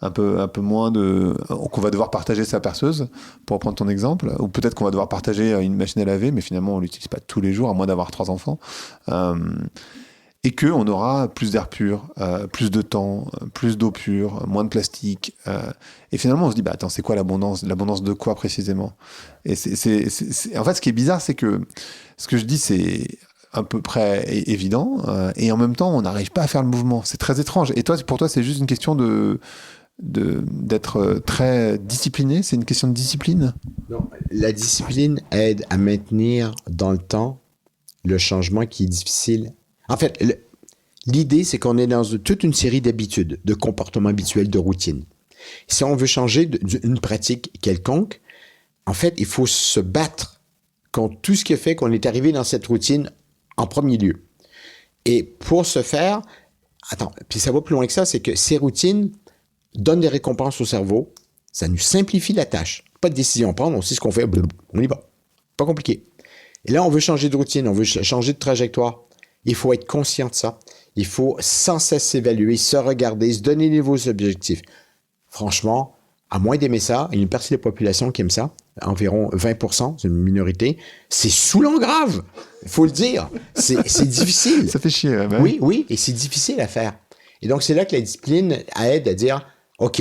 un peu moins de... qu'on va devoir partager sa perceuse, pour reprendre ton exemple, ou peut-être qu'on va devoir partager une machine à laver, mais finalement, on l'utilise pas tous les jours, à moins d'avoir 3 enfants. Et qu'on aura plus d'air pur, plus de temps, plus d'eau pure, moins de plastique. Et finalement, on se dit, attends, c'est quoi l'abondance? L'abondance de quoi précisément? Et en fait, ce qui est bizarre, c'est que ce que je dis, c'est à peu près évident, et en même temps, on n'arrive pas à faire le mouvement. C'est très étrange. Et toi, pour toi, c'est juste une question d'être très discipliné? C'est une question de discipline? Non, la discipline aide à maintenir dans le temps le changement qui est difficile. En fait, l'idée, c'est qu'on est dans toute une série d'habitudes, de comportements habituels, de routines. Si on veut changer une pratique quelconque, en fait, il faut se battre contre tout ce qui fait qu'on est arrivé dans cette routine en premier lieu. Et pour ce faire, puis ça va plus loin que ça, c'est que ces routines donnent des récompenses au cerveau, ça nous simplifie la tâche. Pas de décision à prendre, on sait ce qu'on fait, on y va. Pas compliqué. Et là, on veut changer de routine, on veut changer de trajectoire. Il faut être conscient de ça. Il faut sans cesse s'évaluer, se regarder, se donner les nouveaux objectifs. Franchement, à moins d'aimer ça, il y a une partie de la population qui aime ça, environ 20%, c'est une minorité, c'est saoulant grave, il faut le dire. C'est difficile. Ça fait chier. Oui, et c'est difficile à faire. Et donc, c'est là que la discipline aide à dire, OK,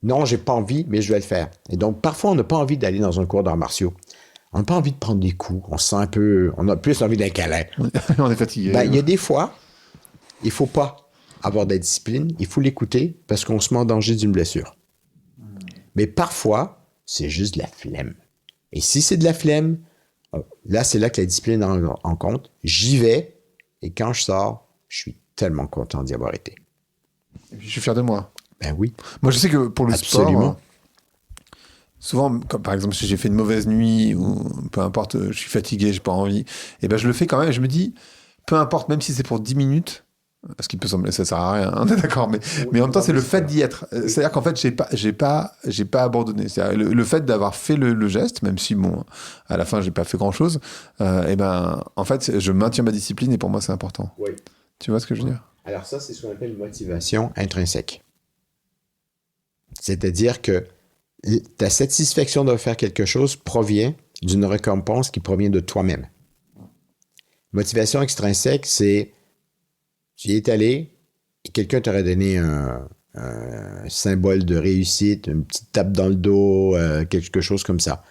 non, j'ai pas envie, mais je vais le faire. Et donc, parfois, on n'a pas envie d'aller dans un cours d'arts martiaux. On n'a pas envie de prendre des coups. On se sent on a plus envie d'un câlin. On est fatigué. Il y a des fois, il ne faut pas avoir de la discipline. Il faut l'écouter parce qu'on se met en danger d'une blessure. Mais parfois, c'est juste de la flemme. Et si c'est de la flemme, là, c'est là que la discipline en compte. J'y vais et quand je sors, je suis tellement content d'y avoir été. Et puis, je suis fier de moi. Ben oui. Moi, je sais que pour le Absolument. sport... Souvent, comme par exemple, si j'ai fait une mauvaise nuit ou peu importe, je suis fatigué, j'ai pas envie, et ben je le fais quand même. Et je me dis, peu importe, même si c'est pour 10 minutes, ce qui peut sembler, ça sert à rien, on est d'accord, mais en même temps, c'est le fait d'y être. C'est-à-dire qu'en fait, j'ai pas abandonné. C'est-à-dire le fait d'avoir fait le geste, même si bon, à la fin, j'ai pas fait grand-chose, et ben, en fait, je maintiens ma discipline et pour moi, c'est important. Oui. Tu vois ce que je veux dire? Alors ça, c'est ce qu'on appelle une motivation intrinsèque. C'est-à-dire que ta satisfaction de faire quelque chose provient d'une récompense qui provient de toi-même. Motivation extrinsèque, c'est tu y es allé et quelqu'un t'aurait donné un symbole de réussite, une petite tape dans le dos, quelque chose comme ça.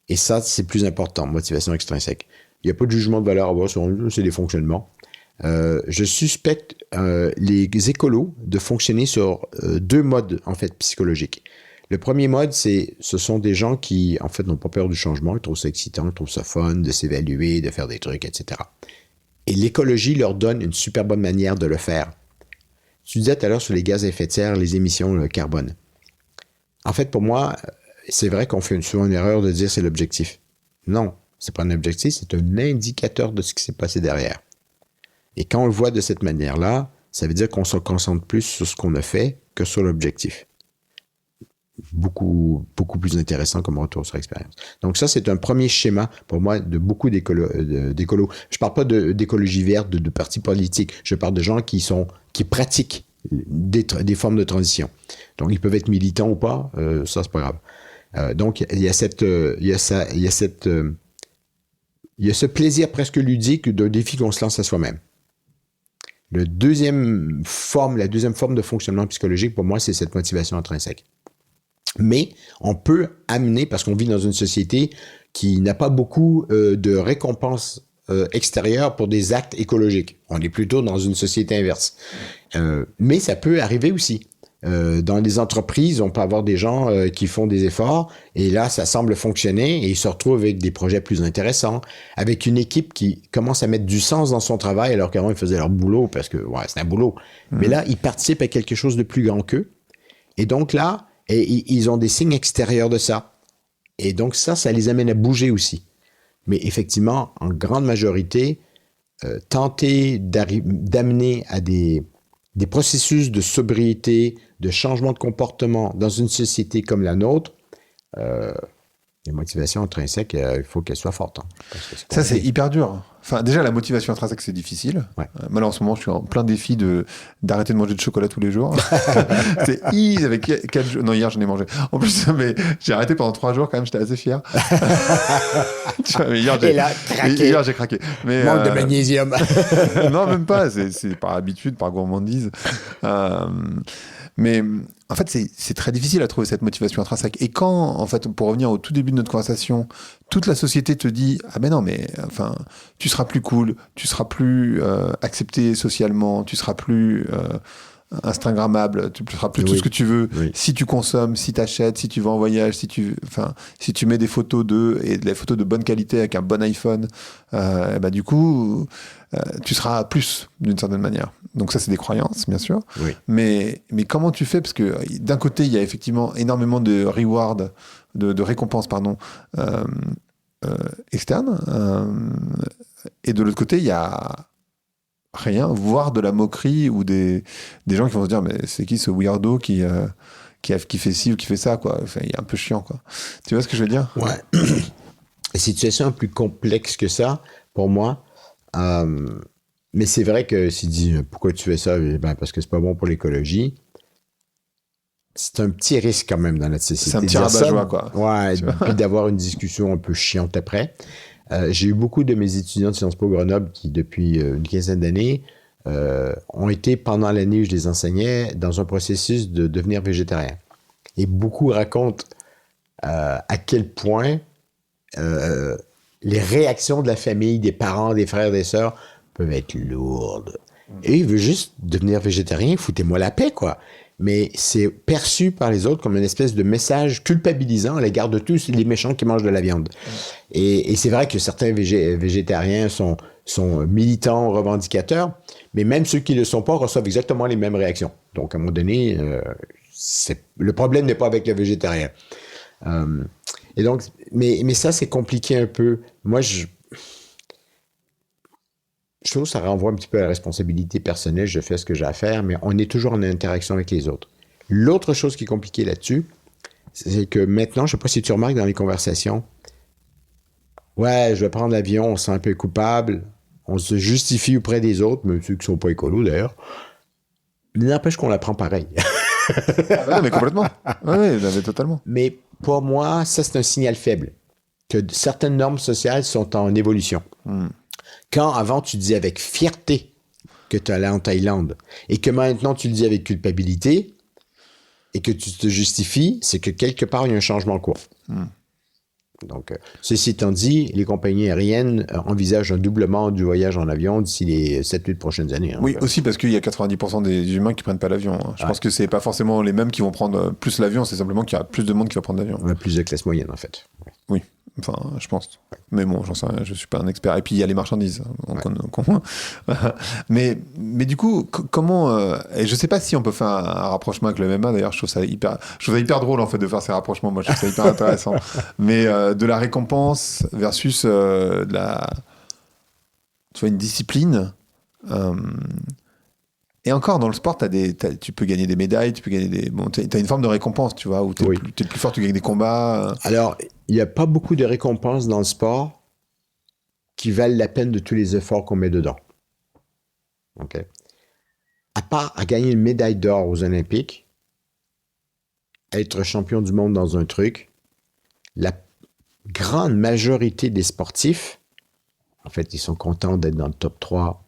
Et ça, c'est plus important, motivation extrinsèque. Il n'y a pas de jugement de valeur à avoir sur eux, c'est des fonctionnements. Je suspecte les écolos de fonctionner sur deux modes, en fait, psychologiques. Le premier mode, ce sont des gens qui, en fait, n'ont pas peur du changement, ils trouvent ça excitant, ils trouvent ça fun de s'évaluer, de faire des trucs, etc. Et l'écologie leur donne une super bonne manière de le faire. Tu disais tout à l'heure sur les gaz à effet de serre, les émissions, le carbone. En fait, pour moi, c'est vrai qu'on fait souvent une erreur de dire c'est l'objectif. Non, c'est pas un objectif, c'est un indicateur de ce qui s'est passé derrière. Et quand on le voit de cette manière-là, ça veut dire qu'on se concentre plus sur ce qu'on a fait que sur l'objectif. Beaucoup plus intéressant comme retour sur expérience. Donc ça, c'est un premier schéma pour moi de beaucoup d'écolos. Je parle pas d'écologie verte, de partis politiques. Je parle de gens qui pratiquent des formes de transition. Donc ils peuvent être militants ou pas, ça c'est pas grave. Donc il y a ce plaisir presque ludique d'un défi qu'on se lance à soi-même. La deuxième forme de fonctionnement psychologique pour moi, c'est cette motivation intrinsèque. Mais on peut amener, parce qu'on vit dans une société qui n'a pas beaucoup de récompenses extérieures pour des actes écologiques. On est plutôt dans une société inverse. Mais ça peut arriver aussi. Dans les entreprises, on peut avoir des gens qui font des efforts et là, ça semble fonctionner et ils se retrouvent avec des projets plus intéressants, avec une équipe qui commence à mettre du sens dans son travail alors qu'avant, ils faisaient leur boulot parce que c'est un boulot. Mais là, ils participent à quelque chose de plus grand qu'eux. Et donc là, ils ont des signes extérieurs de ça. Et donc ça les amène à bouger aussi. Mais effectivement, en grande majorité, tenter d'amener à des processus de sobriété, de changement de comportement dans une société comme la nôtre, les motivations intrinsèques, il faut qu'elles soient fortes. Ça, c'est hyper dur. Enfin, déjà, la motivation intrinsèque, c'est difficile. Ouais. Moi, là, en ce moment, je suis en plein défi d'arrêter de manger de chocolat tous les jours. C'est easy avec 4 jours. Non, hier, j'en ai mangé. En plus, mais j'ai arrêté pendant 3 jours quand même, j'étais assez fier. Tu vois, mais hier, j'ai craqué. Mais, manque de magnésium. Non, même pas. C'est par habitude, par gourmandise. Mais en fait, c'est très difficile à trouver cette motivation intrinsèque. Et quand, en fait, pour revenir au tout début de notre conversation, toute la société te dit « Ah ben non, mais enfin, tu seras plus cool, tu seras plus accepté socialement, tu seras plus instagrammable, tu seras plus tout ce que tu veux. Si tu consommes, si tu achètes, si tu vas en voyage, si tu mets des photos des photos de bonne qualité avec un bon iPhone, du coup, tu seras plus d'une certaine manière. » Donc ça, c'est des croyances, bien sûr. Oui. Mais comment tu fais? Parce que d'un côté, il y a effectivement énormément de rewards, de récompenses, externes. Et de l'autre côté, il y a rien, voire de la moquerie ou des gens qui vont se dire mais c'est qui ce weirdo qui fait ci ou qui fait ça, quoi. Enfin, il est un peu chiant, quoi. Tu vois ce que je veux dire? Ouais. La situation est plus complexe que ça, pour moi. Mais c'est vrai que s'il dit pourquoi tu fais ça, parce que c'est pas bon pour l'écologie. C'est un petit risque quand même dans notre société. C'est un petit rabat-joie, quoi. Ouais, puis d'avoir une discussion un peu chiante après. J'ai eu beaucoup de mes étudiants de Sciences Po Grenoble qui, depuis une quinzaine d'années, ont été, pendant l'année où je les enseignais, dans un processus de devenir végétarien. Et beaucoup racontent à quel point les réactions de la famille, des parents, des frères, des sœurs peuvent être lourdes. Et ils veulent juste devenir végétarien, foutez-moi la paix, quoi. Mais c'est perçu par les autres comme une espèce de message culpabilisant à l'égard de tous les méchants qui mangent de la viande. Et c'est vrai que certains végétariens sont militants, revendicateurs, mais même ceux qui ne le sont pas reçoivent exactement les mêmes réactions. Donc, à un moment donné, le problème n'est pas avec le végétarien. Et donc, mais ça, c'est compliqué un peu. Moi, je trouve que ça renvoie un petit peu à la responsabilité personnelle. Je fais ce que j'ai à faire, mais on est toujours en interaction avec les autres. L'autre chose qui est compliquée là-dessus, c'est que maintenant, je ne sais pas si tu remarques dans les conversations, ouais, je vais prendre l'avion, on se sent un peu coupable, on se justifie auprès des autres, même ceux qui ne sont pas écolos d'ailleurs, mais n'empêche qu'on la prend pareil. Ah bah non, mais complètement. Oui, mais totalement. Mais pour moi, ça, c'est un signal faible, que certaines normes sociales sont en évolution. Quand avant, tu disais avec fierté que tu allais en Thaïlande, et que maintenant, tu le dis avec culpabilité, et que tu te justifies, c'est que quelque part, il y a un changement en cours. Donc, ceci étant dit, les compagnies aériennes envisagent un doublement du voyage en avion d'ici les 7-8 prochaines années. Oui, aussi parce qu'il y a 90% des humains qui prennent pas l'avion. Je pense que c'est pas forcément les mêmes qui vont prendre plus l'avion, c'est simplement qu'il y a plus de monde qui va prendre l'avion. On a plus de classe moyenne, en fait. Oui, enfin, je pense. Mais bon, j'en sais rien, je suis pas un expert. Et puis, il y a les marchandises. Mais du coup, comment... et je sais pas si on peut faire un rapprochement avec le MMA, d'ailleurs, je trouve ça hyper drôle, en fait, de faire ces rapprochements. Moi, je trouve ça hyper intéressant. Mais de la récompense versus de la... Tu vois, une discipline... Et encore, dans le sport, tu peux gagner des médailles, tu peux gagner des... Bon, t'as une forme de récompense, tu vois, où t'es le plus fort, tu gagnes des combats. Alors, il n'y a pas beaucoup de récompenses dans le sport qui valent la peine de tous les efforts qu'on met dedans. OK? À part à gagner une médaille d'or aux Olympiques, être champion du monde dans un truc, la grande majorité des sportifs, en fait, ils sont contents d'être dans le top 3.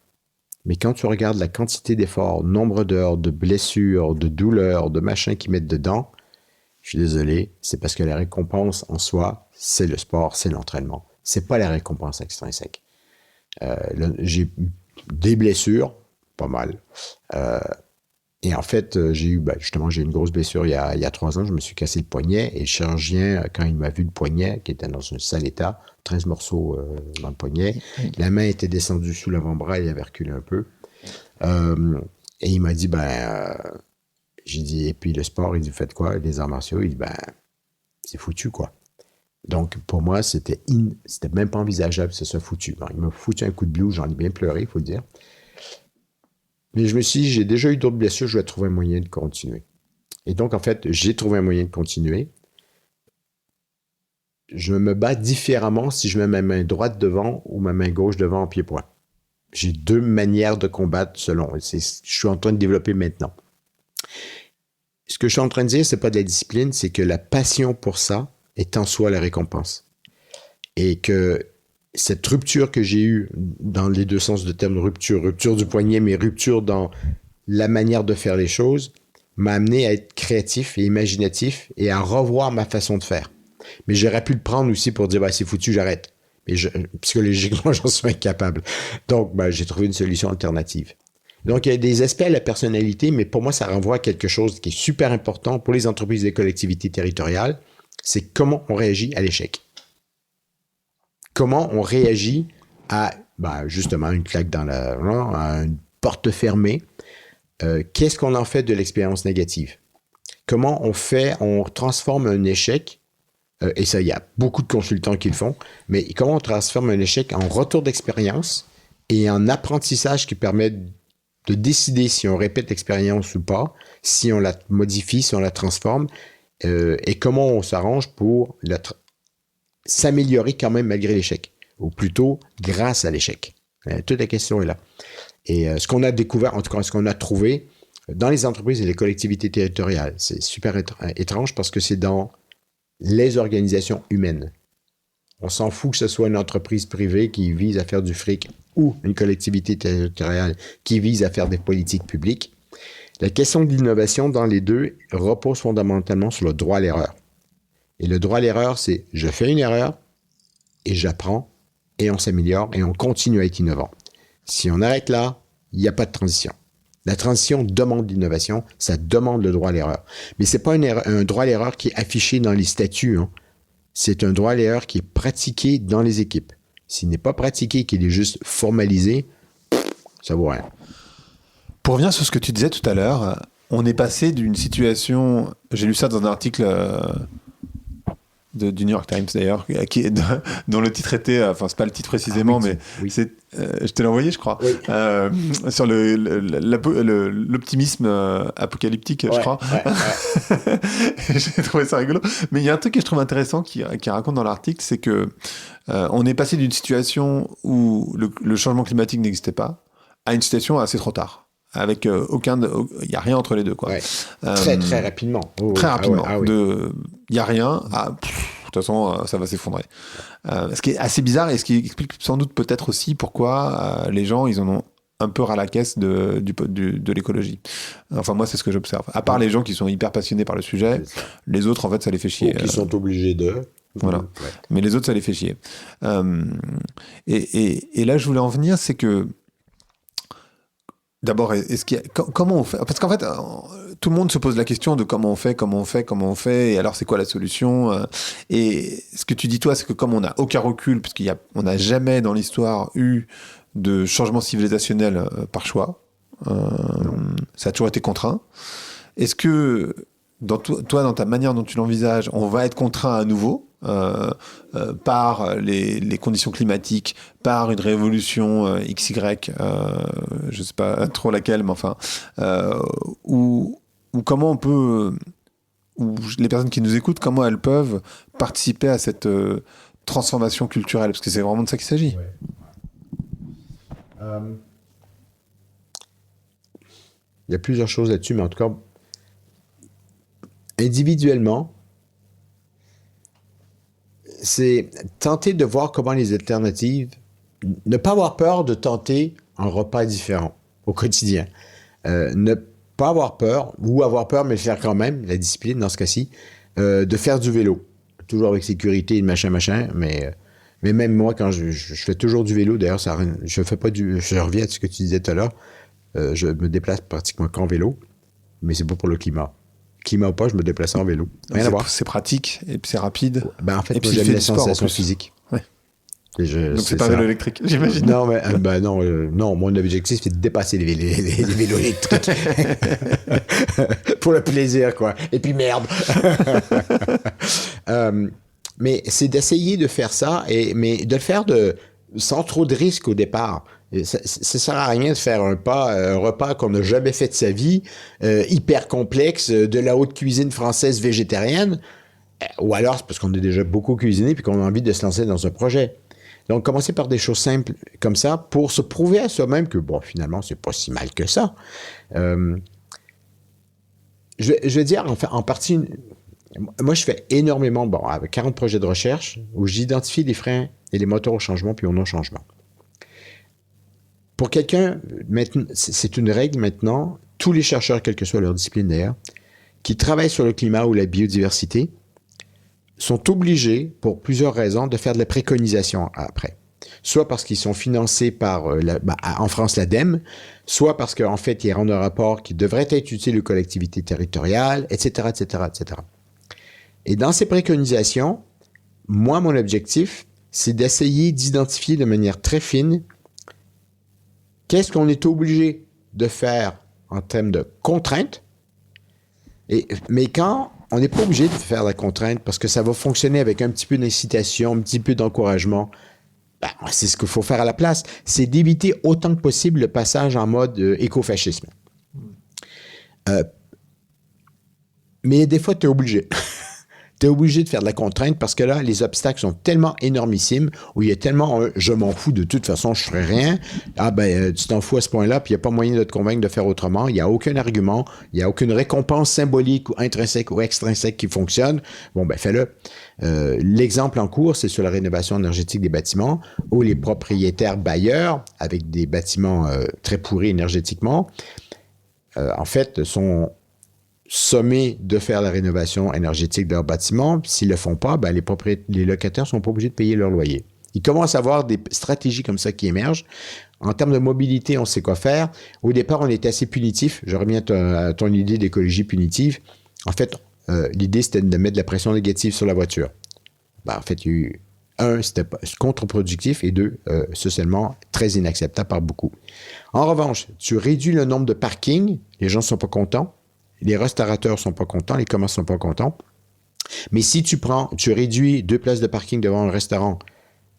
Mais quand tu regardes la quantité d'efforts, nombre d'heures, de blessures, de douleurs, de machins qu'ils mettent dedans, je suis désolé, c'est parce que la récompense en soi, c'est le sport, c'est l'entraînement. C'est pas la récompense extrinsèque. J'ai des blessures, pas mal. Et en fait, j'ai eu une grosse blessure il y a 3 ans. Je me suis cassé le poignet et le chirurgien, quand il m'a vu le poignet, qui était dans un sale état, 13 morceaux dans le poignet, la main était descendue sous l'avant-bras, il avait reculé un peu. Et il m'a dit, j'ai dit, et puis le sport, il dit, faites quoi? Les arts martiaux, il dit, c'est foutu, quoi. Donc, pour moi, c'était même pas envisageable que ce soit foutu. Bon, il m'a foutu un coup de blues, j'en ai bien pleuré, il faut le dire. Mais je me suis dit, j'ai déjà eu d'autres blessures, je vais trouver un moyen de continuer. Et donc, en fait, j'ai trouvé un moyen de continuer. Je me bats différemment si je mets ma main droite devant ou ma main gauche devant en pied-point. J'ai 2 manières de combattre selon. Je suis en train de développer maintenant. Ce que je suis en train de dire, c'est pas de la discipline, c'est que la passion pour ça est en soi la récompense. Et que cette rupture que j'ai eue, dans les 2 sens de terme, rupture du poignet, mais rupture dans la manière de faire les choses, m'a amené à être créatif et imaginatif et à revoir ma façon de faire. Mais j'aurais pu le prendre aussi pour dire, c'est foutu, j'arrête. Mais psychologiquement, j'en suis incapable. Donc, j'ai trouvé une solution alternative. Donc, il y a des aspects à la personnalité, mais pour moi, ça renvoie à quelque chose qui est super important pour les entreprises et les collectivités territoriales, c'est comment on réagit à l'échec. Comment on réagit à, justement, une claque à une porte fermée. Qu'est-ce qu'on en fait de l'expérience négative? Comment on transforme un échec, et ça, il y a beaucoup de consultants qui le font, mais comment on transforme un échec en retour d'expérience et en apprentissage qui permet de décider si on répète l'expérience ou pas, si on la modifie, si on la transforme, et comment on s'arrange pour s'améliorer quand même malgré l'échec, ou plutôt grâce à l'échec. Toute la question est là. Et ce qu'on a découvert, en tout cas ce qu'on a trouvé dans les entreprises et les collectivités territoriales, c'est super étrange parce que c'est dans les organisations humaines. On s'en fout que ce soit une entreprise privée qui vise à faire du fric ou une collectivité territoriale qui vise à faire des politiques publiques. La question de l'innovation dans les deux repose fondamentalement sur le droit à l'erreur. Et le droit à l'erreur, c'est je fais une erreur et j'apprends et on s'améliore et on continue à être innovant. Si on arrête là, il n'y a pas de transition. La transition demande l'innovation, ça demande le droit à l'erreur. Mais ce n'est pas un droit à l'erreur qui est affiché dans les statuts. C'est un droit à l'erreur qui est pratiqué dans les équipes. S'il n'est pas pratiqué, qu'il est juste formalisé, ça vaut rien. Pour revenir sur ce que tu disais tout à l'heure, on est passé d'une situation, j'ai lu ça dans un article du New York Times d'ailleurs, dont le titre était, enfin c'est pas le titre précisément, mais c'est, je te l'ai envoyé je crois, sur l'optimisme apocalyptique, je crois. J'ai trouvé ça rigolo. Mais il y a un truc que je trouve intéressant qui raconte dans l'article, c'est que on est passé d'une situation où le changement climatique n'existait pas à une situation assez trop tard. Avec il n'y a rien entre les deux, quoi. Très très rapidement. Très rapidement. Il n'y a rien. De toute façon, ça va s'effondrer. Ce qui est assez bizarre et ce qui explique sans doute peut-être aussi pourquoi les gens ils en ont un peu ras la caisse de l'écologie. Enfin moi c'est ce que j'observe. À part les gens qui sont hyper passionnés par le sujet, les autres en fait ça les fait chier. Ou qui sont obligés de. Voilà. Mais les autres ça les fait chier. Et là je voulais en venir, c'est que d'abord, comment on fait ? Parce qu'en fait, tout le monde se pose la question de comment on fait, et alors c'est quoi la solution ? Et ce que tu dis toi, c'est que comme on n'a aucun recul, puisqu'on n'a jamais dans l'histoire eu de changement civilisationnel par choix, ça a toujours été contraint. Est-ce que, toi, dans ta manière dont tu l'envisages, on va être contraint à nouveau par les conditions climatiques, par une révolution XY, je ne sais pas trop laquelle, mais enfin, ou comment on peut, ou les personnes qui nous écoutent, comment elles peuvent participer à cette transformation culturelle, parce que c'est vraiment de ça qu'il s'agit. Il y a plusieurs choses là-dessus, mais en tout cas, individuellement, c'est tenter de voir comment les alternatives, ne pas avoir peur de tenter un repas différent au quotidien. Ne pas avoir peur, ou avoir peur, mais le faire quand même, la discipline dans ce cas-ci, de faire du vélo. Toujours avec sécurité, machin, mais même moi, quand je fais toujours du vélo, d'ailleurs, je reviens à ce que tu disais tout à l'heure, je me déplace pratiquement qu'en vélo, mais c'est pas pour le climat. Climat ou pas, je me déplace en vélo. Rien à voir. C'est pratique et puis c'est rapide. En fait, moi, j'aime la sensation physique. Ouais. Donc c'est pas un vélo électrique, j'imagine. Non, mais non, mon objectif c'est de dépasser les vélos électriques pour le plaisir, quoi. Et puis merde. Mais c'est d'essayer de faire ça, mais de le faire sans trop de risques au départ. Ça sert à rien de faire un repas qu'on n'a jamais fait de sa vie, hyper complexe, de la haute cuisine française végétarienne, ou alors c'est parce qu'on a déjà beaucoup cuisiné puis qu'on a envie de se lancer dans un projet. Donc, commencer par des choses simples comme ça pour se prouver à soi-même que, bon, finalement, c'est pas si mal que ça. Je vais dire, en partie, moi, je fais énormément, avec 40 projets de recherche où j'identifie les freins et les moteurs au changement puis au non-changement. Pour quelqu'un, c'est une règle maintenant, tous les chercheurs, quelle que soit leur discipline d'ailleurs, qui travaillent sur le climat ou la biodiversité, sont obligés, pour plusieurs raisons, de faire de la préconisation après. Soit parce qu'ils sont financés par, en France, l'ADEME, soit parce qu'en fait, ils rendent un rapport qui devrait être utile aux collectivités territoriales, etc., etc., etc. Et dans ces préconisations, moi, mon objectif, c'est d'essayer d'identifier de manière très fine qu'est-ce qu'on est obligé de faire en termes de contraintes, mais quand on n'est pas obligé de faire la contrainte parce que ça va fonctionner avec un petit peu d'incitation, un petit peu d'encouragement, c'est ce qu'il faut faire à la place. C'est d'éviter autant que possible le passage en mode écofascisme. Mais des fois, tu es obligé. Tu es obligé de faire de la contrainte parce que là, les obstacles sont tellement énormissimes où il y a tellement je m'en fous, de toute façon, je ne ferai rien. Tu t'en fous à ce point-là, puis il n'y a pas moyen de te convaincre de faire autrement. Il n'y a aucun argument, il n'y a aucune récompense symbolique ou intrinsèque ou extrinsèque qui fonctionne. Bon, fais-le. L'exemple en cours, c'est sur la rénovation énergétique des bâtiments où les propriétaires bailleurs, avec des bâtiments très pourris énergétiquement, en fait, sont sommés de faire la rénovation énergétique de leur bâtiment. S'ils ne le font pas, les locataires ne sont pas obligés de payer leur loyer. Il commence à avoir des stratégies comme ça qui émergent. En termes de mobilité, on sait quoi faire. Au départ, on était assez punitif. Je reviens à ton idée d'écologie punitive. En fait, l'idée, c'était de mettre de la pression négative sur la voiture. En fait, il y a eu c'était contre-productif et deux, socialement très inacceptable par beaucoup. En revanche, tu réduis le nombre de parkings, les gens ne sont pas contents. Les restaurateurs ne sont pas contents, les commerces ne sont pas contents. Mais si tu réduis 2 places de parking devant un restaurant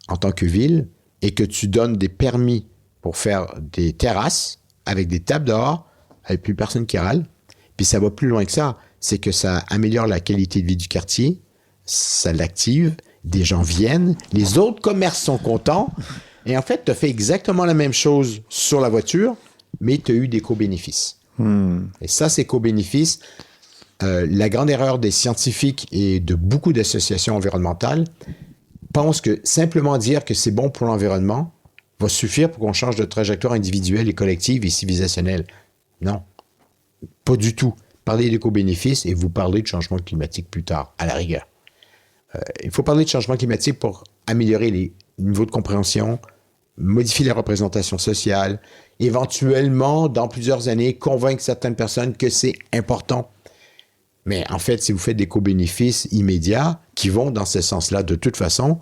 en tant que ville et que tu donnes des permis pour faire des terrasses avec des tables dehors, avec plus personne qui râle, puis ça va plus loin que ça, c'est que ça améliore la qualité de vie du quartier, ça l'active, des gens viennent, les autres commerces sont contents, et en fait, tu as fait exactement la même chose sur la voiture, mais tu as eu des co-bénéfices. Et ça, ces co-bénéfices, la grande erreur des scientifiques et de beaucoup d'associations environnementales pensent que simplement dire que c'est bon pour l'environnement va suffire pour qu'on change de trajectoire individuelle et collective et civilisationnelle. Non, pas du tout. Parlez d'éco-bénéfices et vous parlez de changement climatique plus tard, à la rigueur. Il faut parler de changement climatique pour améliorer les niveaux de compréhension, modifier la représentation sociale, éventuellement, dans plusieurs années, convaincre certaines personnes que c'est important. Mais en fait, si vous faites des co-bénéfices immédiats qui vont dans ce sens-là de toute façon,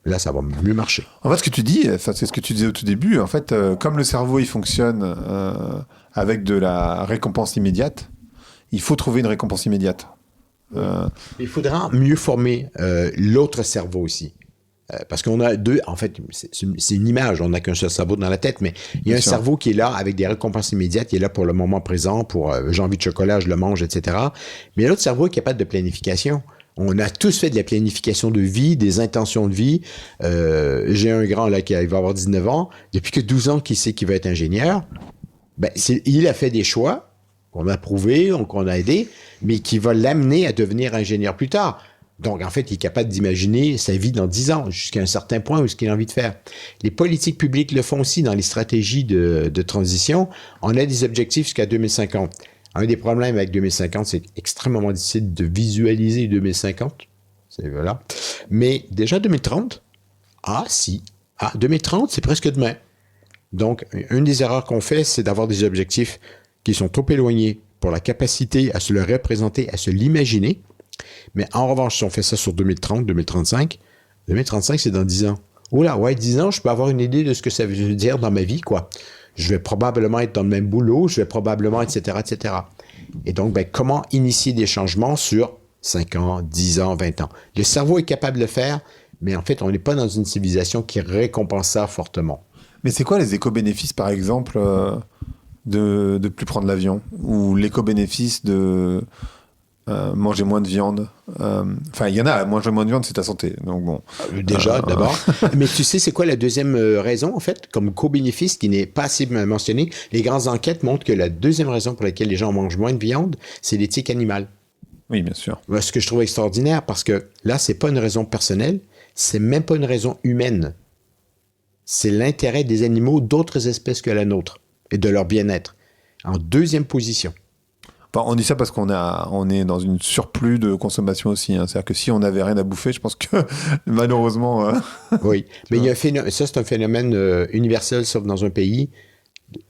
là, ça va mieux marcher. En fait, ce que tu dis, c'est ce que tu disais au tout début. En fait, comme le cerveau, il fonctionne avec de la récompense immédiate, il faut trouver une récompense immédiate. Il faudra mieux former l'autre cerveau aussi. Parce qu'on a deux, en fait, c'est une image, on n'a qu'un seul cerveau dans la tête, mais il y a un cerveau qui est là avec des récompenses immédiates, qui est là pour le moment présent, pour j'ai envie de chocolat, je le mange, etc. Mais l'autre cerveau est capable de planification. On a tous fait de la planification de vie, des intentions de vie. J'ai un grand là qui va avoir 19 ans, depuis que 12 ans qu'il sait qu'il va être ingénieur, il a fait des choix qu'on a prouvés, qu'on a aidés, mais qui va l'amener à devenir ingénieur plus tard. Donc, en fait, il est capable d'imaginer sa vie dans 10 ans, jusqu'à un certain point où ce qu'il a envie de faire. Les politiques publiques le font aussi dans les stratégies de transition. On a des objectifs jusqu'à 2050. Un des problèmes avec 2050, c'est extrêmement difficile de visualiser 2050. Voilà. Mais déjà 2030, 2030, c'est presque demain. Donc, une des erreurs qu'on fait, c'est d'avoir des objectifs qui sont trop éloignés pour la capacité à se le représenter, à se l'imaginer. Mais en revanche, si on fait ça sur 2030, 2035, 2035, c'est dans 10 ans. Oh là, 10 ans, je peux avoir une idée de ce que ça veut dire dans ma vie, quoi. Je vais probablement être dans le même boulot, je vais probablement, etc., etc. Et donc, comment initier des changements sur 5 ans, 10 ans, 20 ans? Le cerveau est capable de le faire, mais en fait, on n'est pas dans une civilisation qui récompense ça fortement. Mais c'est quoi les éco-bénéfices, par exemple, de plus prendre l'avion? Ou l'éco-bénéfice de... manger moins de viande. Il y en a, manger moins de viande, c'est ta santé. Donc bon. Déjà, d'abord. Mais tu sais, c'est quoi la deuxième raison, en fait, comme co-bénéfice qui n'est pas assez mentionné? Les grandes enquêtes montrent que la deuxième raison pour laquelle les gens mangent moins de viande, c'est l'éthique animale. Oui, bien sûr. Ce que je trouve extraordinaire, parce que là, c'est pas une raison personnelle, c'est même pas une raison humaine. C'est l'intérêt des animaux d'autres espèces que la nôtre et de leur bien-être. En deuxième position. Enfin, on dit ça parce on est dans une surplus de consommation aussi. Hein. C'est-à-dire que si on n'avait rien à bouffer, je pense que malheureusement... Oui, mais il y a ça, c'est un phénomène universel, sauf dans un pays.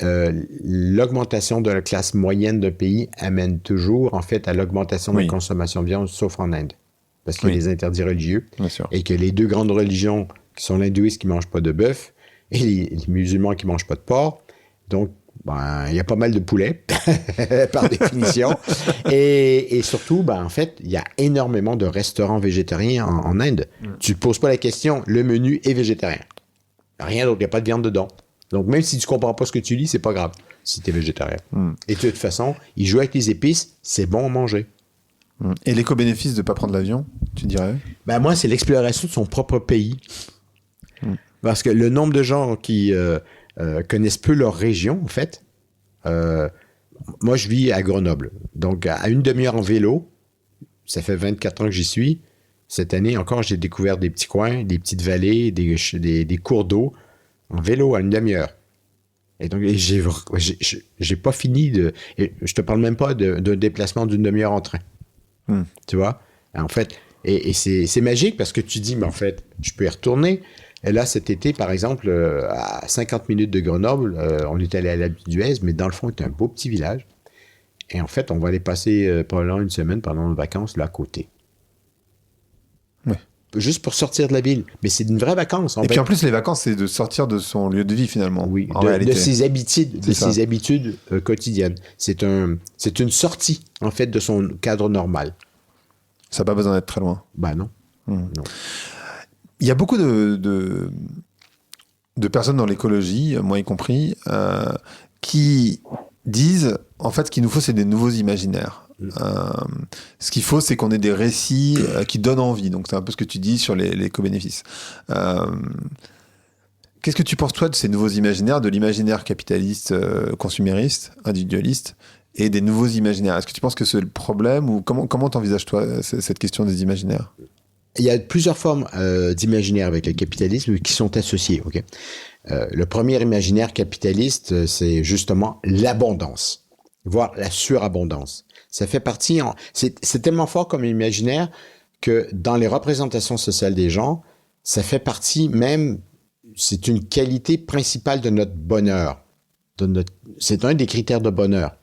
L'augmentation de la classe moyenne d'un pays amène toujours, en fait, à l'augmentation de la consommation de viande, sauf en Inde. Parce qu'il y a des interdits religieux. Bien sûr. Et que les deux grandes religions, qui sont l'hindouisme qui ne mange pas de bœuf et les musulmans qui ne mangent pas de porc, donc il y a pas mal de poulets, par définition. Et surtout, en fait, il y a énormément de restaurants végétariens en Inde. Tu ne poses pas la question, le menu est végétarien. Rien d'autre, il n'y a pas de viande dedans. Donc, même si tu ne comprends pas ce que tu lis, c'est pas grave si tu es végétarien. Et de toute façon, ils jouent avec les épices, c'est bon à manger. Et l'éco-bénéfice de ne pas prendre l'avion, tu dirais? Moi, c'est l'exploration de son propre pays. Parce que le nombre de gens qui... connaissent peu leur région, en fait. Moi, je vis à Grenoble. Donc, à une demi-heure en vélo, ça fait 24 ans que j'y suis. Cette année encore, j'ai découvert des petits coins, des petites vallées, des cours d'eau en vélo à une demi-heure. Et donc, j'ai pas fini de... Je te parle même pas d'un déplacement d'une demi-heure en train. Tu vois? En fait, et c'est magique parce que tu dis, mais en fait, je peux y retourner. Et là, cet été, par exemple, à 50 minutes de Grenoble, on est allé à l'Alpe d'Huez, mais dans le fond, c'est un beau petit village. Et en fait, on va aller passer probablement une semaine pendant nos vacances là à côté. Ouais. Juste pour sortir de la ville. Mais c'est une vraie vacance. Puis en plus, les vacances, c'est de sortir de son lieu de vie, finalement. Oui, de ses habitudes quotidiennes. C'est une sortie, en fait, de son cadre normal. Ça n'a pas besoin d'être très loin. Ben non. Non. Non. Il y a beaucoup de personnes dans l'écologie, moi y compris, qui disent, en fait, ce qu'il nous faut, c'est des nouveaux imaginaires. Ce qu'il faut, c'est qu'on ait des récits qui donnent envie. Donc, c'est un peu ce que tu dis sur les co-bénéfices. Qu'est-ce que tu penses, toi, de ces nouveaux imaginaires, de l'imaginaire capitaliste, consumériste, individualiste, et des nouveaux imaginaires? Est-ce que tu penses que c'est le problème, ou comment t'envisages, toi, cette question des imaginaires? Il y a plusieurs formes d'imaginaire avec le capitalisme qui sont associées. Okay? Le premier imaginaire capitaliste, c'est justement l'abondance, voire la surabondance. Ça fait partie, c'est tellement fort comme imaginaire que dans les représentations sociales des gens, ça fait partie même, c'est une qualité principale de notre bonheur. C'est un des critères de bonheur.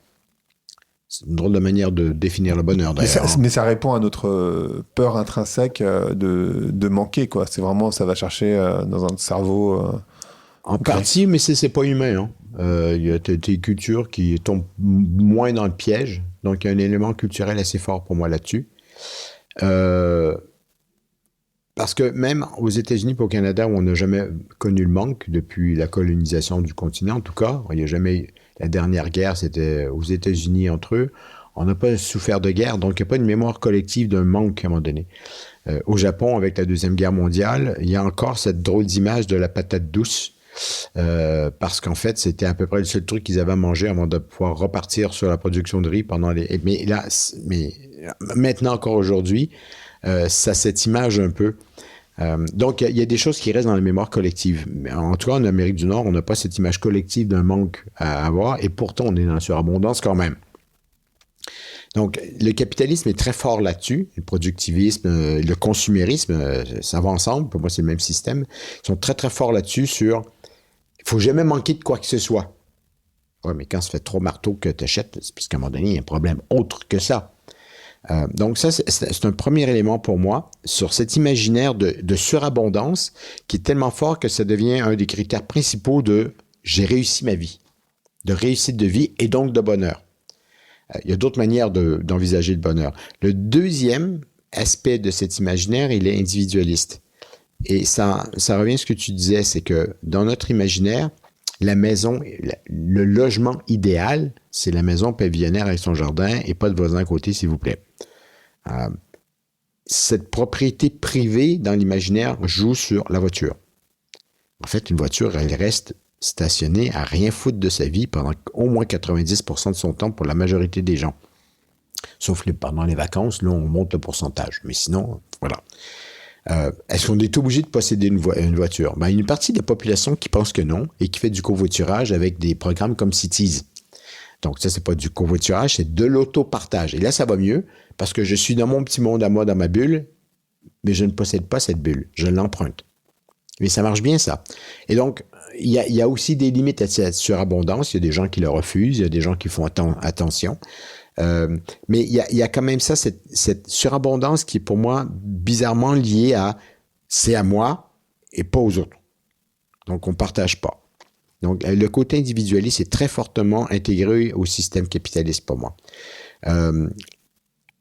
C'est une drôle de manière de définir le bonheur, d'ailleurs. Mais ça répond à notre peur intrinsèque de manquer, quoi. C'est vraiment, ça va chercher dans un cerveau... En partie, mais c'est pas humain. Il y a des cultures qui tombent moins dans le piège. Donc, il y a un élément culturel assez fort pour moi là-dessus. Parce que même aux États-Unis et au Canada, où on n'a jamais connu le manque depuis la colonisation du continent, en tout cas, il n'y a jamais... La dernière guerre, c'était aux États-Unis entre eux. On n'a pas souffert de guerre, donc il n'y a pas une mémoire collective d'un manque à un moment donné. Au Japon, avec la Deuxième Guerre mondiale, il y a encore cette drôle d'image de la patate douce, parce qu'en fait, c'était à peu près le seul truc qu'ils avaient à manger avant de pouvoir repartir sur la production de riz pendant les... Mais maintenant, encore aujourd'hui, ça a cette image un peu... donc, il y a des choses qui restent dans la mémoire collective. Mais en tout cas, en Amérique du Nord, on n'a pas cette image collective d'un manque à avoir, et pourtant, on est dans la surabondance quand même. Donc, le capitalisme est très fort là-dessus. Le productivisme, le consumérisme, ça va ensemble. Pour moi, c'est le même système. Ils sont très, très forts là-dessus sur... Il faut jamais manquer de quoi que ce soit. Oui, mais quand ça fait trop marteau que tu achètes, c'est parce qu'à un moment donné, il y a un problème autre que ça. Donc ça, c'est un premier élément pour moi sur cet imaginaire de surabondance qui est tellement fort que ça devient un des critères principaux de « j'ai réussi ma vie », de réussite de vie et donc de bonheur. Il y a d'autres manières d'envisager le bonheur. Le deuxième aspect de cet imaginaire, il est individualiste. Et ça revient à ce que tu disais, c'est que dans notre imaginaire, la maison, le logement idéal, c'est la maison pavillonnaire avec son jardin et pas de voisin à côté, s'il vous plaît. Cette propriété privée dans l'imaginaire joue sur la voiture. En fait, une voiture, elle reste stationnée à rien foutre de sa vie pendant au moins 90% de son temps pour la majorité des gens. Sauf pendant les vacances, là, on monte le pourcentage. Mais sinon, voilà. Est-ce qu'on est obligé de posséder une voiture? Il y a une partie de la population qui pense que non et qui fait du covoiturage avec des programmes comme Cities. Donc ça, c'est pas du covoiturage, c'est de l'autopartage. Et là, ça va mieux parce que je suis dans mon petit monde à moi, dans ma bulle, mais je ne possède pas cette bulle. Je l'emprunte. Mais ça marche bien, ça. Et donc, il y a aussi des limites à cette surabondance. Il y a des gens qui le refusent, il y a des gens qui font attention. Mais il y a quand même ça, cette surabondance qui est pour moi bizarrement liée à c'est à moi et pas aux autres. Donc, on ne partage pas. Donc, le côté individualiste est très fortement intégré au système capitaliste pour moi.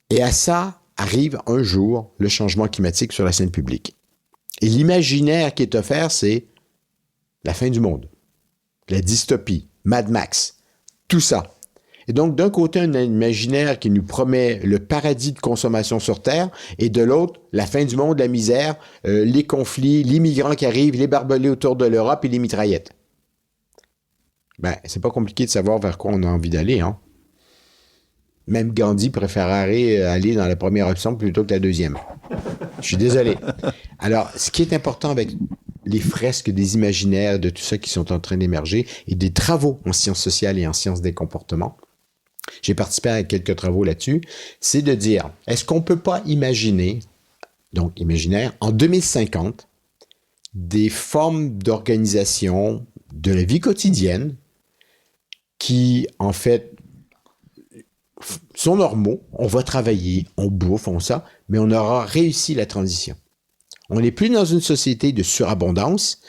Et à ça arrive un jour le changement climatique sur la scène publique. Et l'imaginaire qui est offert, c'est la fin du monde, la dystopie, Mad Max, tout ça. Et donc, d'un côté, un imaginaire qui nous promet le paradis de consommation sur Terre, et de l'autre, la fin du monde, la misère, les conflits, les migrants qui arrivent, les barbelés autour de l'Europe et les mitraillettes. C'est pas compliqué de savoir vers quoi on a envie d'aller, hein. Même Gandhi préférerait aller dans la première option plutôt que la deuxième. Je suis désolé. Alors, ce qui est important avec les fresques des imaginaires, de tout ça qui sont en train d'émerger, et des travaux en sciences sociales et en sciences des comportements, j'ai participé à quelques travaux là-dessus, c'est de dire, est-ce qu'on ne peut pas imaginer, donc imaginaire, en 2050, des formes d'organisation de la vie quotidienne qui, en fait, sont normaux, on va travailler, on bouffe, on ça, mais on aura réussi la transition. On n'est plus dans une société de surabondance,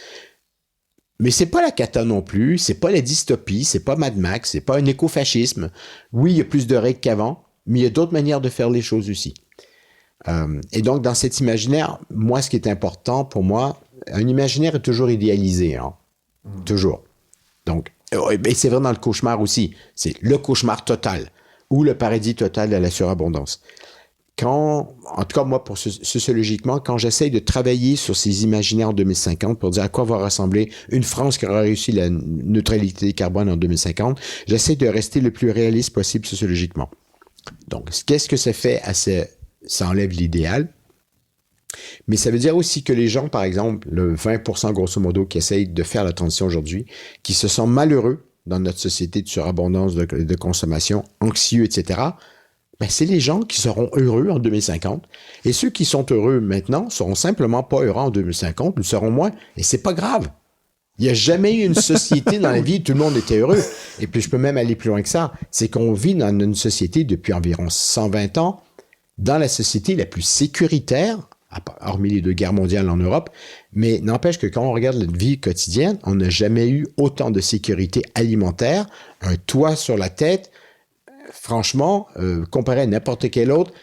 mais c'est pas la cata non plus, c'est pas la dystopie, c'est pas Mad Max, c'est pas un écofascisme. Oui, il y a plus de règles qu'avant, mais il y a d'autres manières de faire les choses aussi. Et donc, dans cet imaginaire, moi, ce qui est important pour moi, un imaginaire est toujours idéalisé, hein? Toujours. Donc, et c'est vrai dans le cauchemar aussi. C'est le cauchemar total ou le paradis total de la surabondance. En tout cas, moi, sociologiquement, quand j'essaye de travailler sur ces imaginaires en 2050 pour dire à quoi va ressembler une France qui aura réussi la neutralité carbone en 2050, j'essaie de rester le plus réaliste possible sociologiquement. Donc, qu'est-ce que ça fait ça enlève l'idéal, mais ça veut dire aussi que les gens, par exemple, le 20% grosso modo qui essayent de faire la transition aujourd'hui, qui se sentent malheureux dans notre société de surabondance, de consommation, anxieux, etc., ben, c'est les gens qui seront heureux en 2050. Et ceux qui sont heureux maintenant seront simplement pas heureux en 2050, ils seront moins. Et c'est pas grave. Il n'y a jamais eu une société dans la vie où tout le monde était heureux. Et puis, je peux même aller plus loin que ça. C'est qu'on vit dans une société depuis environ 120 ans, dans la société la plus sécuritaire, hormis les 2 guerres mondiales en Europe. Mais n'empêche que quand on regarde notre vie quotidienne, on n'a jamais eu autant de sécurité alimentaire, un toit sur la tête. Franchement, comparé à n'importe quelle autre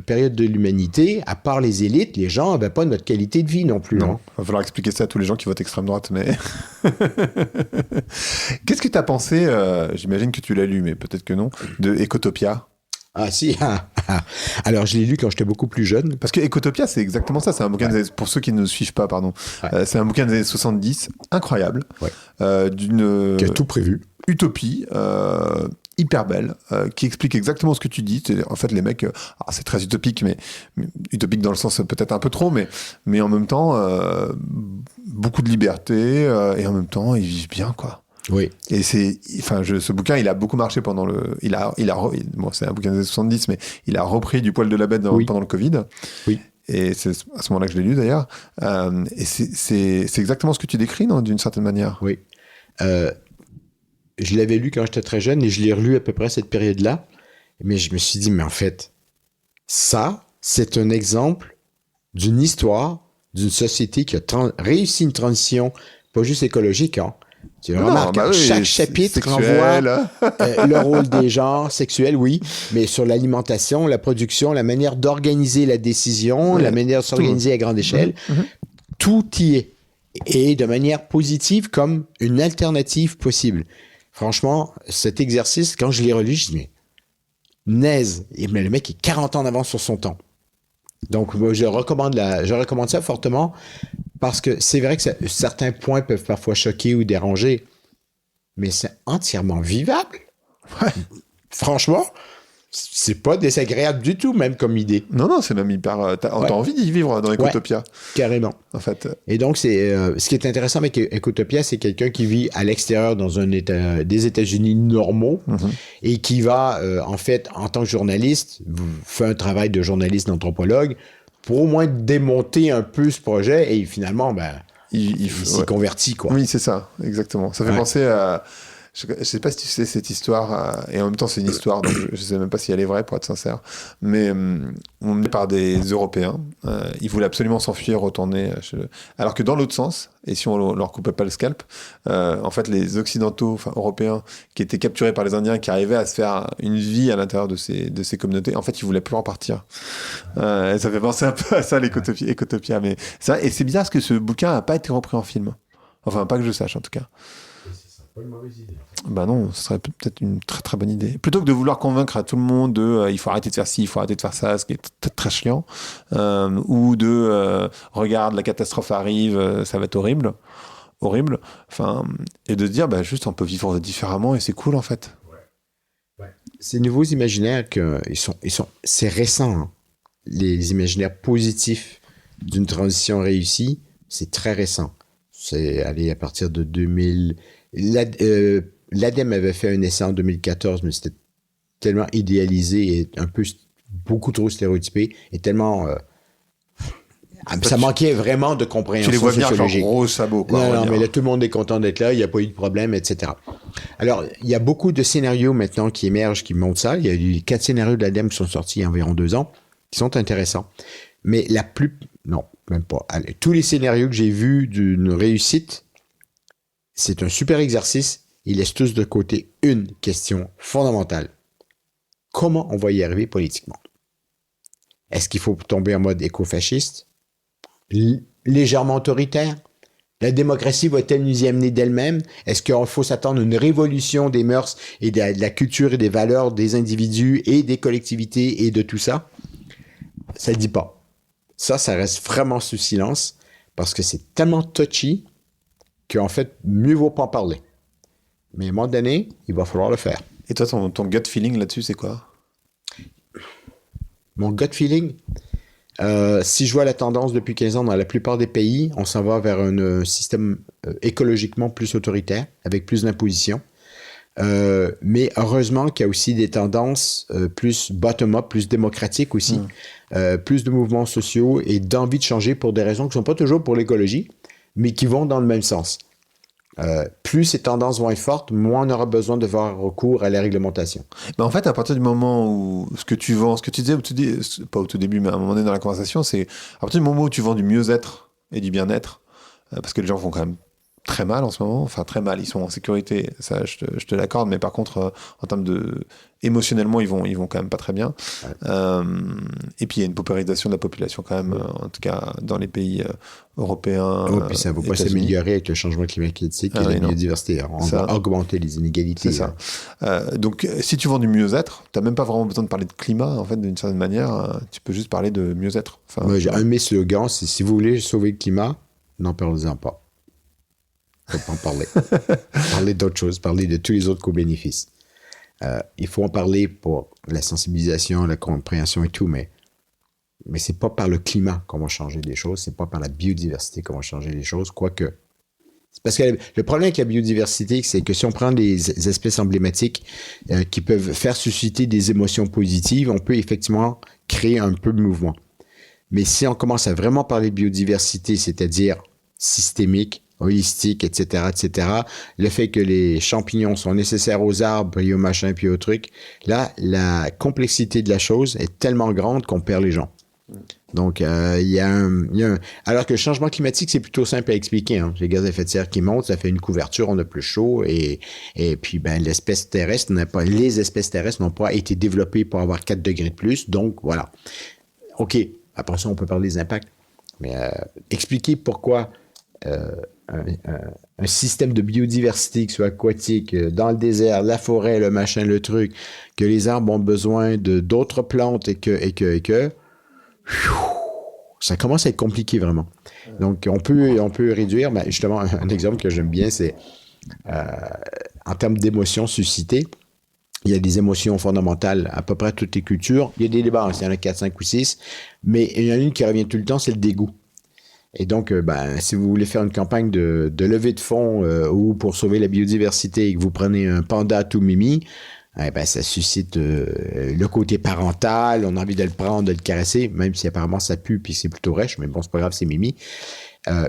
période de l'humanité, à part les élites, les gens n'avaient pas notre qualité de vie non plus. Non, il va falloir expliquer ça à tous les gens qui votent extrême droite, mais... Qu'est-ce que tu as pensé, j'imagine que tu l'as lu, mais peut-être que non, de Ecotopia? Ah si, alors je l'ai lu quand j'étais beaucoup plus jeune. Parce que Ecotopia, c'est exactement ça, c'est un bouquin pour ceux qui ne suivent pas, pardon. C'est un bouquin des années 70, incroyable, d'une... Qui a tout prévu. Utopie, hyper belle, qui explique exactement ce que tu dis. En fait, les mecs, c'est très utopique, mais utopique dans le sens peut-être un peu trop, mais en même temps, beaucoup de liberté, et en même temps, ils vivent bien, quoi. Oui. Et ce bouquin, il a beaucoup marché pendant bon, c'est un bouquin des années 70, mais il a repris du poil de la bête pendant le Covid. Oui. Et c'est à ce moment-là que je l'ai lu, d'ailleurs. Et c'est exactement ce que tu décris, non, d'une certaine manière. Oui. Je l'avais lu quand j'étais très jeune et je l'ai relu à peu près à cette période-là. Mais je me suis dit, mais en fait, ça, c'est un exemple d'une histoire, d'une société qui a réussi une transition, pas juste écologique, hein. Tu remarques, chaque chapitre renvoie le rôle des genres, sexuel, oui, mais sur l'alimentation, la production, la manière d'organiser la décision, la manière de s'organiser à grande échelle, tout y est. Et de manière positive comme une alternative possible. Franchement, cet exercice, quand je l'ai relu, je dis, mais naise, mais le mec est 40 ans d'avance sur son temps. Donc, je recommande ça fortement parce que c'est vrai que certains points peuvent parfois choquer ou déranger, mais c'est entièrement vivable. Ouais. Franchement, c'est pas désagréable du tout, même comme idée. Non, c'est même hyper... T'as envie d'y vivre dans Ecotopia. Ouais, carrément. En fait. Et donc, ce qui est intéressant avec Ecotopia, c'est quelqu'un qui vit à l'extérieur dans un État, des États-Unis normaux et qui va, en fait, en tant que journaliste, fait un travail de journaliste, d'anthropologue pour au moins démonter un peu ce projet et finalement, il s'y convertit, quoi. Oui, c'est ça, exactement. Ça fait penser à... Je sais pas si tu sais cette histoire, et en même temps c'est une histoire, donc je sais même pas si elle est vraie pour être sincère, mais on est par des Européens, ils voulaient absolument s'enfuir, retourner, alors que dans l'autre sens, et si on leur coupait pas le scalp, en fait les Occidentaux, enfin Européens, qui étaient capturés par les Indiens, qui arrivaient à se faire une vie à l'intérieur de ces communautés, en fait ils voulaient plus en partir. Ça fait penser un peu à ça, l'Ecotopia, mais ça, et c'est bizarre parce que ce bouquin a pas été repris en film, enfin pas que je sache en tout cas. Pas une mauvaise idée. Bah non, ce serait peut-être une très très bonne idée. Plutôt que de vouloir convaincre à tout le monde de il faut arrêter de faire ci, il faut arrêter de faire ça, ce qui est très, très chiant, ou de regarde, la catastrophe arrive, ça va être horrible, enfin, et de se dire juste on peut vivre différemment et c'est cool en fait. Ouais. Ces nouveaux imaginaires, c'est récent, hein. Les imaginaires positifs d'une transition réussie, c'est très récent. C'est allé à partir de 2000. L'ADEME avait fait un essai en 2014, mais c'était tellement idéalisé et beaucoup trop stéréotypé et tellement... ça manquait vraiment de compréhension sociologique. Tu les vois bien, genre gros sabots. Non, mais là, tout le monde est content d'être là, il n'y a pas eu de problème, etc. Alors, il y a beaucoup de scénarios maintenant qui émergent, qui montrent ça. Il y a eu 4 scénarios de l'ADEME qui sont sortis il y a environ 2 ans, qui sont intéressants. Mais non, même pas. Allez, tous les scénarios que j'ai vus d'une réussite, c'est un super exercice. Ils laissent tous de côté une question fondamentale. Comment on va y arriver politiquement? Est-ce qu'il faut tomber en mode éco-fasciste? Légèrement autoritaire? La démocratie va-t-elle nous y amener d'elle-même? Est-ce qu'il faut s'attendre à une révolution des mœurs et de la culture et des valeurs des individus et des collectivités et de tout ça? Ça ne le dit pas. Ça reste vraiment sous silence parce que c'est tellement touchy qu'en fait, mieux vaut pas en parler. Mais à un moment donné, il va falloir le faire. Et toi, ton gut feeling là-dessus, c'est quoi? Mon gut feeling, si je vois la tendance depuis 15 ans dans la plupart des pays, on s'en va vers un système écologiquement plus autoritaire, avec plus d'imposition. Mais heureusement qu'il y a aussi des tendances plus bottom-up, plus démocratiques aussi, plus de mouvements sociaux et d'envie de changer pour des raisons qui ne sont pas toujours pour l'écologie, mais qui vont dans le même sens. Plus ces tendances vont être fortes, moins on aura besoin de avoir recours à la réglementation. Ben en fait, à partir du moment où ce que tu vends, ce que tu disais, pas au tout début, mais à un moment donné dans la conversation, c'est à partir du moment où tu vends du mieux-être et du bien-être, parce que les gens font quand même très mal en ce moment, enfin très mal, ils sont en sécurité, ça je te l'accorde, mais par contre en termes de émotionnellement ils vont quand même pas très bien. Ouais. Et puis il y a une paupérisation de la population quand même, en tout cas dans les pays européens. Oh, puis ça ne va pas s'améliorer avec le changement climatique et la biodiversité. On va augmenter les inégalités. C'est ça. Donc si tu vends du mieux-être, tu n'as même pas vraiment besoin de parler de climat en fait, d'une certaine manière, tu peux juste parler de mieux-être. Enfin, moi, j'ai un de mes slogans, c'est si vous voulez sauver le climat, n'en parlez-en pas. Il faut pas en parler. Parler d'autres choses, parler de tous les autres co-bénéfices. Il faut en parler pour la sensibilisation, la compréhension et tout, mais c'est pas par le climat qu'on va changer les choses, c'est pas par la biodiversité qu'on va changer les choses, quoique. C'est parce que le problème avec la biodiversité, c'est que si on prend des espèces emblématiques qui peuvent faire susciter des émotions positives, on peut effectivement créer un peu de mouvement. Mais si on commence à vraiment parler de biodiversité, c'est-à-dire systémique, holistique, etc., le fait que les champignons sont nécessaires aux arbres et aux machins puis aux trucs, là, la complexité de la chose est tellement grande qu'on perd les gens. Donc, il y a un... Alors que le changement climatique, c'est plutôt simple à expliquer. Hein. Les gaz à effet de serre qui montent, ça fait une couverture, on a plus chaud et puis les espèces terrestres n'ont pas été développées pour avoir 4 degrés de plus. Donc, voilà. OK, après ça, on peut parler des impacts. Mais expliquer pourquoi... un système de biodiversité qui soit aquatique, dans le désert, la forêt, le machin, le truc, que les arbres ont besoin d'autres plantes et que ça commence à être compliqué vraiment. Donc on peut réduire, mais justement un exemple que j'aime bien, c'est en termes d'émotions suscitées, il y a des émotions fondamentales à peu près toutes les cultures. Il y a des débats, il y en a 4, 5 ou 6, mais il y en a une qui revient tout le temps, c'est le dégoût. Et donc, si vous voulez faire une campagne de levée de fonds ou pour sauver la biodiversité et que vous prenez un panda tout mimi, ça suscite le côté parental, on a envie de le prendre, de le caresser, même si apparemment ça pue puis c'est plutôt rêche, mais bon, c'est pas grave, c'est mimi.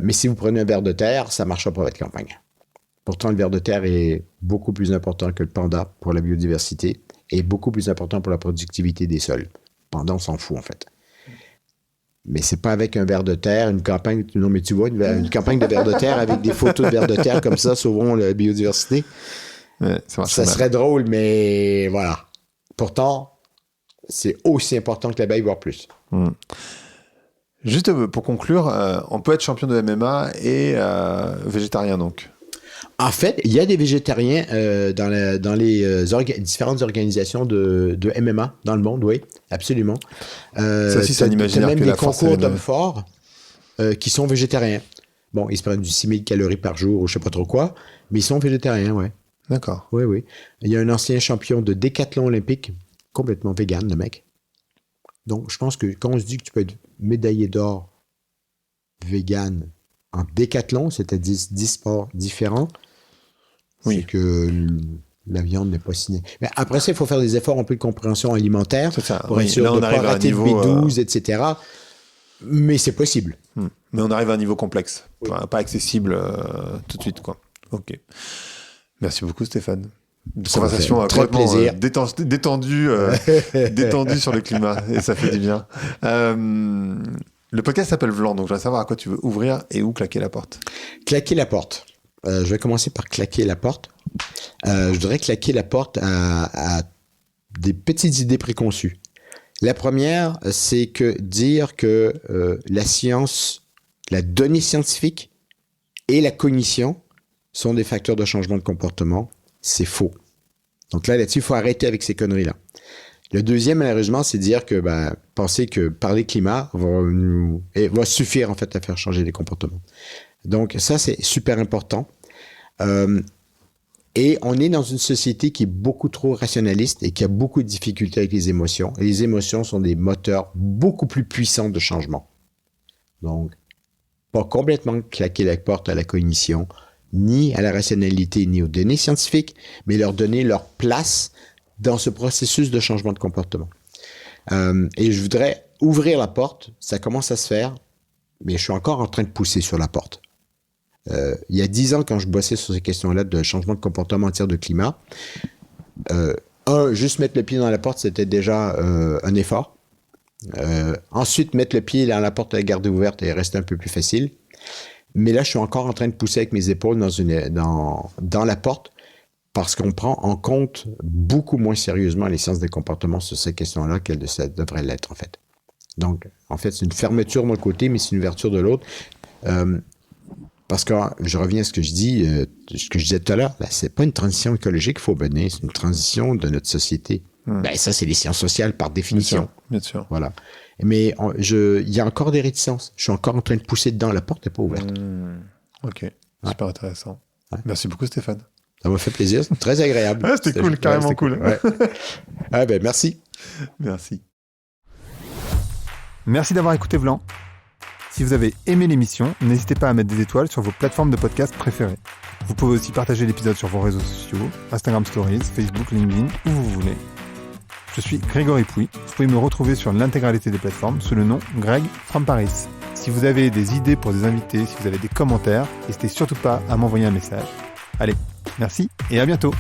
Mais si vous prenez un ver de terre, ça ne marchera pas avec la campagne. Pourtant, le ver de terre est beaucoup plus important que le panda pour la biodiversité et beaucoup plus important pour la productivité des sols. Le panda, on s'en fout en fait. Mais c'est pas avec un ver de terre, une campagne, non mais tu vois, une campagne de ver de terre avec des photos de ver de terre comme ça, sauvons la biodiversité. Ouais, ça serait drôle, mais voilà. Pourtant, c'est aussi important que l'abeille, voire plus. Juste pour conclure, on peut être champion de MMA et végétarien donc. En fait, il y a des végétariens dans les différentes organisations de MMA dans le monde, oui, absolument. Ça aussi, c'est un imaginaire que la force. Il y a même des concours d'hommes forts qui sont végétariens. Bon, ils se prennent du 6000 calories par jour ou je sais pas trop quoi, mais ils sont végétariens, ouais. D'accord. Oui, oui. Il y a un ancien champion de décathlon olympique, complètement vegan, le mec. Donc, je pense que quand on se dit que tu peux être médaillé d'or vegan en décathlon, c'est-à-dire 10 sports différents, c'est que la viande n'est pas ciné. Mais après ça, il faut faire des efforts un peu de compréhension alimentaire pour être sûr de ne pas rater le B12, etc. Mais c'est possible. Mais on arrive à un niveau complexe, pas accessible tout de suite, quoi. Ok. Merci beaucoup, Stéphane. Conversation complètement détendue sur le climat, et ça fait du bien. Le podcast s'appelle Vlan, donc je voudrais savoir à quoi tu veux ouvrir et où claquer la porte. Claquer la porte. Je vais commencer par claquer la porte. Je voudrais claquer la porte à des petites idées préconçues. La première, c'est que dire que la science, la donnée scientifique et la cognition sont des facteurs de changement de comportement, c'est faux. Donc là-dessus, il faut arrêter avec ces conneries-là. Le deuxième, malheureusement, c'est dire que penser que parler climat va suffire en fait à faire changer les comportements. Donc ça, c'est super important. Et on est dans une société qui est beaucoup trop rationaliste et qui a beaucoup de difficultés avec les émotions. Et les émotions sont des moteurs beaucoup plus puissants de changement. Donc, pas complètement claquer la porte à la cognition, ni à la rationalité, ni aux données scientifiques, mais leur donner leur place dans ce processus de changement de comportement. Et je voudrais ouvrir la porte, ça commence à se faire, mais je suis encore en train de pousser sur la porte. Il y a 10 ans, quand je bossais sur ces questions-là de changement de comportement en matière de climat, juste mettre le pied dans la porte, c'était déjà un effort. Ensuite, mettre le pied dans la porte et la garder ouverte et rester un peu plus facile. Mais là, je suis encore en train de pousser avec mes épaules dans la porte parce qu'on prend en compte beaucoup moins sérieusement les sciences des comportements sur ces questions-là qu'elles devraient l'être, en fait. Donc, en fait, c'est une fermeture d'un côté, mais c'est une ouverture de l'autre. Parce que je reviens à ce que je disais tout à l'heure, c'est pas une transition écologique qu'il faut mener, c'est une transition de notre société. Ça, c'est les sciences sociales par définition. Bien sûr. Voilà. Mais il y a encore des réticences. Je suis encore en train de pousser dedans, la porte n'est pas ouverte. Ok, super intéressant. Ouais. Merci beaucoup, Stéphane. Ça m'a fait plaisir, c'est très agréable. Ouais, c'était cool, carrément cool. Ouais. Merci. Merci. Merci d'avoir écouté Vlan. Si vous avez aimé l'émission, n'hésitez pas à mettre des étoiles sur vos plateformes de podcast préférées. Vous pouvez aussi partager l'épisode sur vos réseaux sociaux, Instagram Stories, Facebook, LinkedIn, où vous voulez. Je suis Grégory Pouy. Vous pouvez me retrouver sur l'intégralité des plateformes sous le nom Greg from Paris. Si vous avez des idées pour des invités, si vous avez des commentaires, n'hésitez surtout pas à m'envoyer un message. Allez, merci et à bientôt.